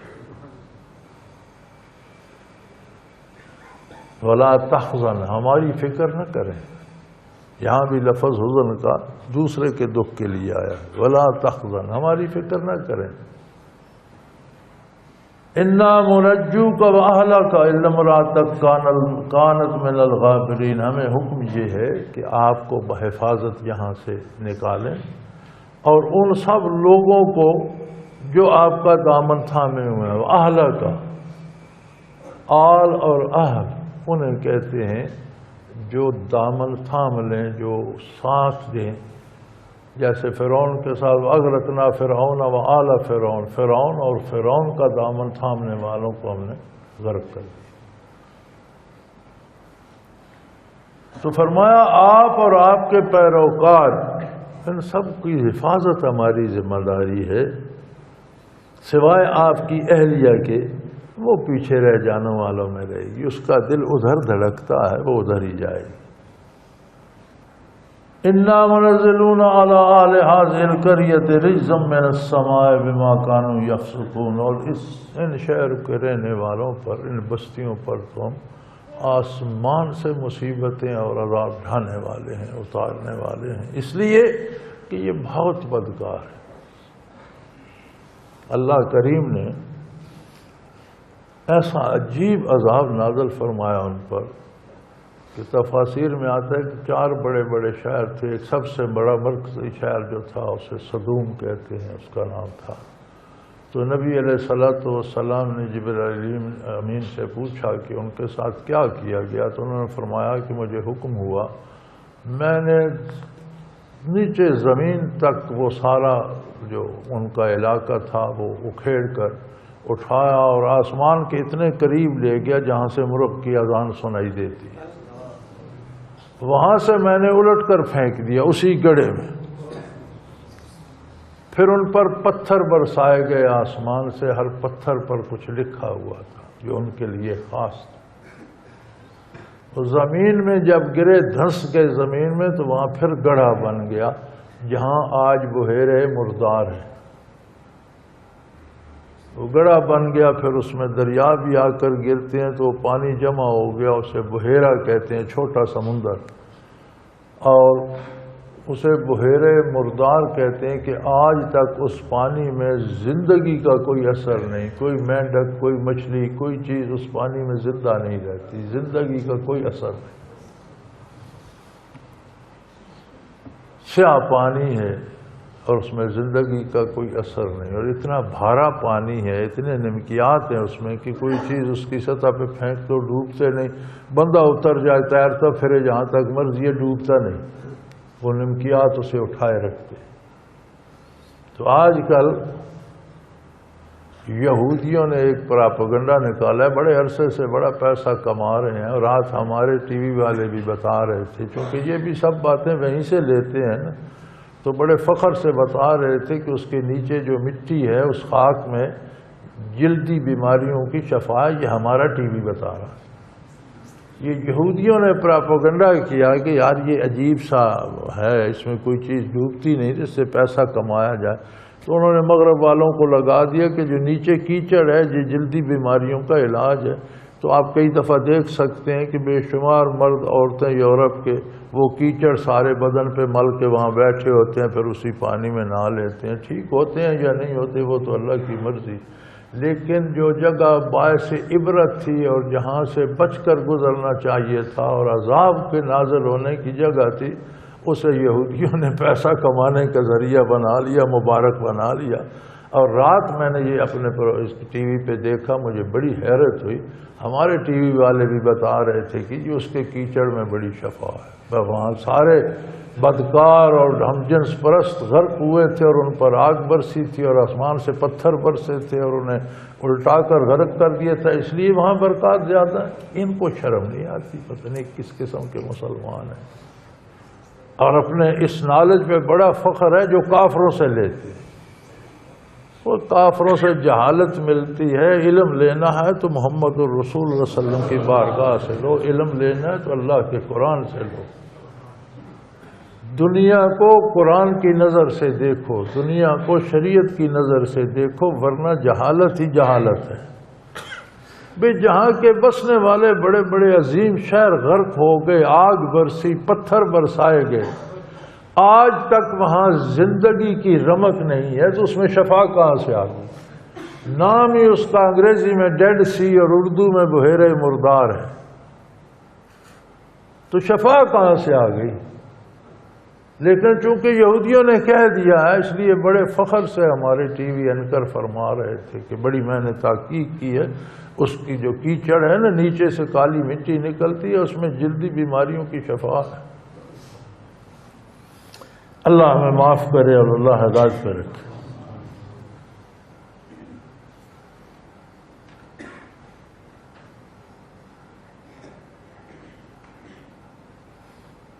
ولا تحزن، ہماری فکر نہ کریں، یہاں بھی لفظ حزن کا دوسرے کے دکھ کے لیے آیا، ولا تحزن، ہماری فکر نہ کریں، انا منجوک واہلک الا امرأتک کانت من الغابرین، ہمیں حکم یہ ہے کہ آپ کو بحفاظت یہاں سے نکالیں اور ان سب لوگوں کو جو آپ کا دامن تھامے ہوئے ہیں، اہلک، آل اور اہل انہیں کہتے ہیں جو دامن تھام لیں، جو سانس دیں، جیسے فرعون کے ساتھ اغرقنا فرعون و آل فرعون، فرعون اور فرعون کا دامن تھامنے والوں کو ہم نے غرق کر دیا۔ تو فرمایا آپ اور آپ کے پیروکار، ان سب کی حفاظت ہماری ذمہ داری ہے، سوائے آپ کی اہلیہ کے، وہ پیچھے رہ جانے والوں میں رہے گی، اس کا دل ادھر دھڑکتا ہے، وہ ادھر ہی جائے گی۔ انا منزلون علی اہل هذه القرية رجزا من السماء بما كانوا يفسقون، اور ان شہر کے رہنے والوں پر، ان بستیوں پر تو ہم آسمان سے مصیبتیں اور عذاب ڈھانے والے ہیں، اتارنے والے ہیں، اس لیے کہ یہ بہت بدکار ہے۔ اللہ کریم نے ایسا عجیب عذاب نازل فرمایا ان پر کہ تفاسیر میں آتا ہے کہ 4 بڑے بڑے شہر تھے، ایک سب سے بڑا مرکزی شہر جو تھا اسے صدوم کہتے ہیں، اس کا نام تھا۔ تو نبی علیہ السلام نے جبرائیل امین سے پوچھا کہ ان کے ساتھ کیا کیا گیا، تو انہوں نے فرمایا کہ مجھے حکم ہوا، میں نے نیچے زمین تک وہ سارا جو ان کا علاقہ تھا وہ اکھیڑ کر اٹھایا اور آسمان کے اتنے قریب لے گیا جہاں سے مرغ کی اذان سنائی دیتی ہے، وہاں سے میں نے الٹ کر پھینک دیا اسی گڑھے میں، پھر ان پر پتھر برسائے گئے آسمان سے، ہر پتھر پر کچھ لکھا ہوا تھا جو ان کے لیے خاص تھا۔ تو زمین میں جب گرے، دھنس گئے زمین میں، تو وہاں پھر گڑھا بن گیا جہاں آج بحیرہ مردار ہے، وہ گڑھا بن گیا، پھر اس میں دریا بھی آ کر گرتے ہیں تو وہ پانی جمع ہو گیا، اسے بحیرہ کہتے ہیں، چھوٹا سمندر، اور اسے بحیرہ مردار کہتے ہیں کہ آج تک اس پانی میں زندگی کا کوئی اثر نہیں، کوئی مینڈک، کوئی مچھلی، کوئی چیز اس پانی میں زندہ نہیں رہتی، زندگی کا کوئی اثر نہیں، سیاہ پانی ہے اور اس میں زندگی کا کوئی اثر نہیں، اور اتنا بھارا پانی ہے، اتنے نمکیات ہیں اس میں کہ کوئی چیز اس کی سطح پہ پھینک تو ڈوبتے نہیں، بندہ اتر جائے تیرتا پھرے جہاں تک مرضی ہے، ڈوبتا نہیں، وہ نمکیات اسے اٹھائے رکھتے۔ تو آج کل یہودیوں نے ایک پراپیگنڈا نکالا ہے، بڑے عرصے سے بڑا پیسہ کما رہے ہیں، اور رات ہمارے ٹی وی والے بھی بتا رہے تھے، چونکہ یہ بھی سب باتیں وہیں سے لیتے ہیں نا، تو بڑے فخر سے بتا رہے تھے کہ اس کے نیچے جو مٹی ہے اس خاک میں جلدی بیماریوں کی شفا ہے، یہ ہمارا ٹی وی بتا رہا ہے۔ یہ یہودیوں نے پراپیگنڈا کیا کہ یار یہ عجیب سا ہے، اس میں کوئی چیز ڈوبتی نہیں جس سے پیسہ کمایا جائے، تو انہوں نے مغرب والوں کو لگا دیا کہ جو نیچے کیچڑ ہے یہ جلدی بیماریوں کا علاج ہے۔ تو آپ کئی دفعہ دیکھ سکتے ہیں کہ بے شمار مرد عورتیں یورپ کے وہ کیچڑ سارے بدن پہ مل کے وہاں بیٹھے ہوتے ہیں، پھر اسی پانی میں نہا لیتے ہیں، ٹھیک ہوتے ہیں یا نہیں ہوتے وہ تو اللہ کی مرضی، لیکن جو جگہ باعث عبرت تھی اور جہاں سے بچ کر گزرنا چاہیے تھا اور عذاب کے نازل ہونے کی جگہ تھی، اسے یہودیوں نے پیسہ کمانے کا ذریعہ بنا لیا، مبارک بنا لیا۔ اور رات میں نے یہ اپنے ٹی وی پہ دیکھا، مجھے بڑی حیرت ہوئی، ہمارے ٹی وی والے بھی بتا رہے تھے کہ یہ اس کے کیچڑ میں بڑی شفا ہے، وہاں سارے بدکار اور ہم جنس پرست غرق ہوئے تھے اور ان پر آگ برسی تھی اور آسمان سے پتھر برسے تھے اور انہیں الٹا کر غرق کر دیا تھا، اس لیے وہاں برکات زیادہ ہے۔ ان کو شرم نہیں آتی، پتہ نہیں کس قسم کے مسلمان ہیں، اور اپنے اس نالج پہ بڑا فخر ہے جو کافروں سے لیتے۔ وہ کافروں سے جہالت ملتی ہے، علم لینا ہے تو محمد الرسول صلی اللہ علیہ وسلم کی بارگاہ سے لو، علم لینا ہے تو اللہ کے قرآن سے لو۔ دنیا کو قرآن کی نظر سے دیکھو، دنیا کو شریعت کی نظر سے دیکھو، ورنہ جہالت ہی جہالت ہے۔ بے جہاں کے بسنے والے بڑے بڑے عظیم شہر غرق ہو گئے، آگ برسی، پتھر برسائے گئے، آج تک وہاں زندگی کی رمق نہیں ہے، تو اس میں شفا کہاں سے آ گئی؟ نام ہی اس کا انگریزی میں ڈیڈ سی اور اردو میں بحیرہ مردار ہے، تو شفا کہاں سے آ گئی؟ لیکن چونکہ یہودیوں نے کہہ دیا ہے، اس لیے بڑے فخر سے ہمارے ٹی وی اینکر فرما رہے تھے کہ بڑی میں نے تحقیق کی ہے، اس کی جو کیچڑ ہے نا، نیچے سے کالی مٹی نکلتی ہے، اس میں جلدی بیماریوں کی شفا ہے۔ اللہ ہمیں معاف کرے اور اللہ ہدایت پہ رکھے۔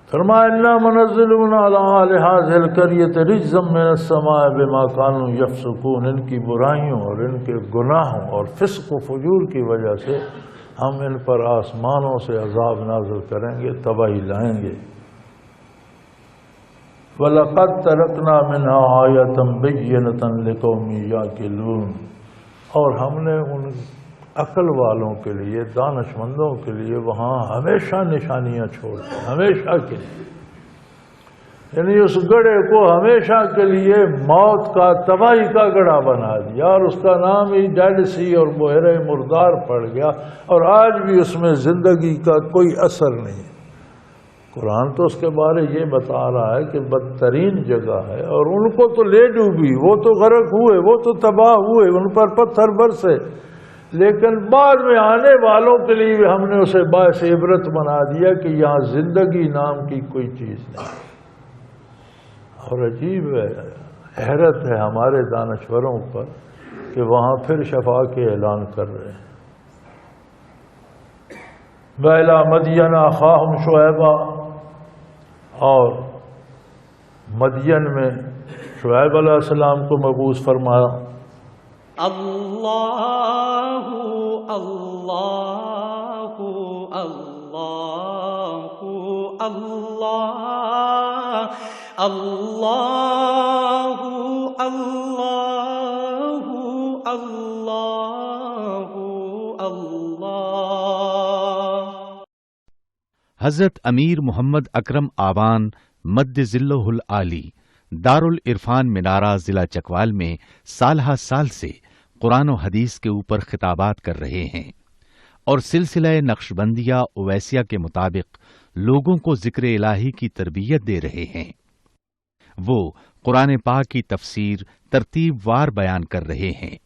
فرمایا انا منزلون علی اہل هذه القرية رجزا من السماء بما كانوا يفسقون، ان کی برائیوں اور ان کے گناہوں اور فسق و فجور کی وجہ سے ہم ان پر آسمانوں سے عذاب نازل کریں گے، تباہی لائیں گے۔ وَلَقَدْ تَرَكْنَا مِنْهَا آيَةً بَيِّنَةً لِقَوْمٍ يَعْقِلُونَ، اور ہم نے ان عقل والوں کے لیے، دانش مندوں کے لیے وہاں ہمیشہ نشانیاں چھوڑ دی، ہمیشہ کے لیے، یعنی اس گڑھے کو ہمیشہ کے لیے موت کا، تباہی کا گڑھا بنا دیا، اور اس کا نام ہی ڈیڈ سی اور بحیرہ مردار پڑ گیا، اور آج بھی اس میں زندگی کا کوئی اثر نہیں۔ قرآن تو اس کے بارے یہ بتا رہا ہے کہ بدترین جگہ ہے، اور ان کو تو لے ڈوبی، وہ تو غرق ہوئے، وہ تو تباہ ہوئے، ان پر پتھر برسے، لیکن بعد میں آنے والوں کے لیے ہم نے اسے باعث عبرت بنا دیا کہ یہاں زندگی نام کی کوئی چیز نہیں۔ اور عجیب ہے، حیرت ہے ہمارے دانشوروں پر کہ وہاں پھر شفا کے اعلان کر رہے ہیں۔ وَإِلَىٰ مَدْيَنَ أَخَاهُمْ شُعَيْبًا، اور مدین میں شعیب علیہ السلام کو مبعوث فرمایا۔ اللہ اللہ اللہ اللہ اللہ اللہ اللہ اللہ۔ حضرت امیر محمد اکرم آوان مد ذلہ العالی دارالعرفان منارہ ضلع چکوال میں سالہ سال سے قرآن و حدیث کے اوپر خطابات کر رہے ہیں، اور سلسلہ نقشبندیہ اویسیہ کے مطابق لوگوں کو ذکر الہی کی تربیت دے رہے ہیں۔ وہ قرآن پاک کی تفسیر ترتیب وار بیان کر رہے ہیں۔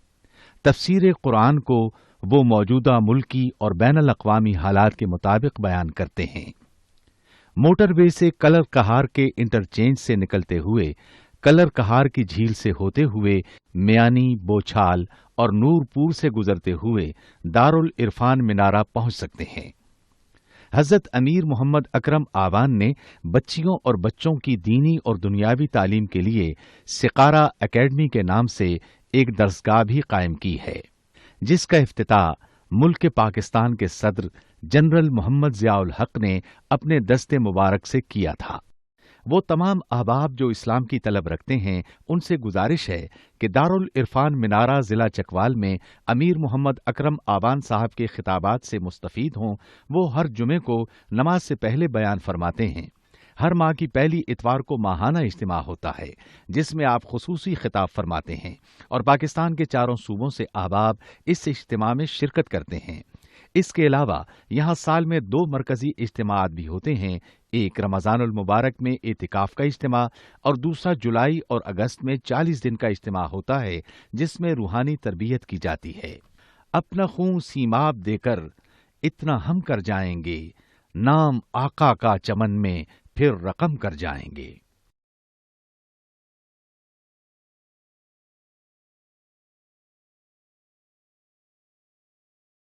تفسیر قرآن کو وہ موجودہ ملکی اور بین الاقوامی حالات کے مطابق بیان کرتے ہیں۔ موٹر وے سے کلر کہار کے انٹرچینج سے نکلتے ہوئے، کلر کہار کی جھیل سے ہوتے ہوئے، میانی، بوچھال اور نور پور سے گزرتے ہوئے دارالعرفان منارہ پہنچ سکتے ہیں۔ حضرت امیر محمد اکرم آوان نے بچیوں اور بچوں کی دینی اور دنیاوی تعلیم کے لیے سقارہ اکیڈمی کے نام سے ایک درسگاہ بھی قائم کی ہے، جس کا افتتاح ملک پاکستان کے صدر جنرل محمد ضیاء الحق نے اپنے دست مبارک سے کیا تھا۔ وہ تمام احباب جو اسلام کی طلب رکھتے ہیں، ان سے گزارش ہے کہ دارالعرفان منارہ ضلع چکوال میں امیر محمد اکرم آوان صاحب کے خطابات سے مستفید ہوں۔ وہ ہر جمعے کو نماز سے پہلے بیان فرماتے ہیں۔ ہر ماہ کی پہلی اتوار کو ماہانہ اجتماع ہوتا ہے، جس میں آپ خصوصی خطاب فرماتے ہیں، اور پاکستان کے چاروں صوبوں سے احباب اس اجتماع میں شرکت کرتے ہیں۔ اس کے علاوہ یہاں سال میں 2 مرکزی اجتماعات بھی ہوتے ہیں، ایک رمضان المبارک میں اعتکاف کا اجتماع، اور دوسرا جولائی اور اگست میں 40 دن کا اجتماع ہوتا ہے، جس میں روحانی تربیت کی جاتی ہے۔ اپنا خون سیماب دے کر اتنا ہم کر جائیں گے، نام آقا کا چمن میں پھر رقم کر جائیں گے۔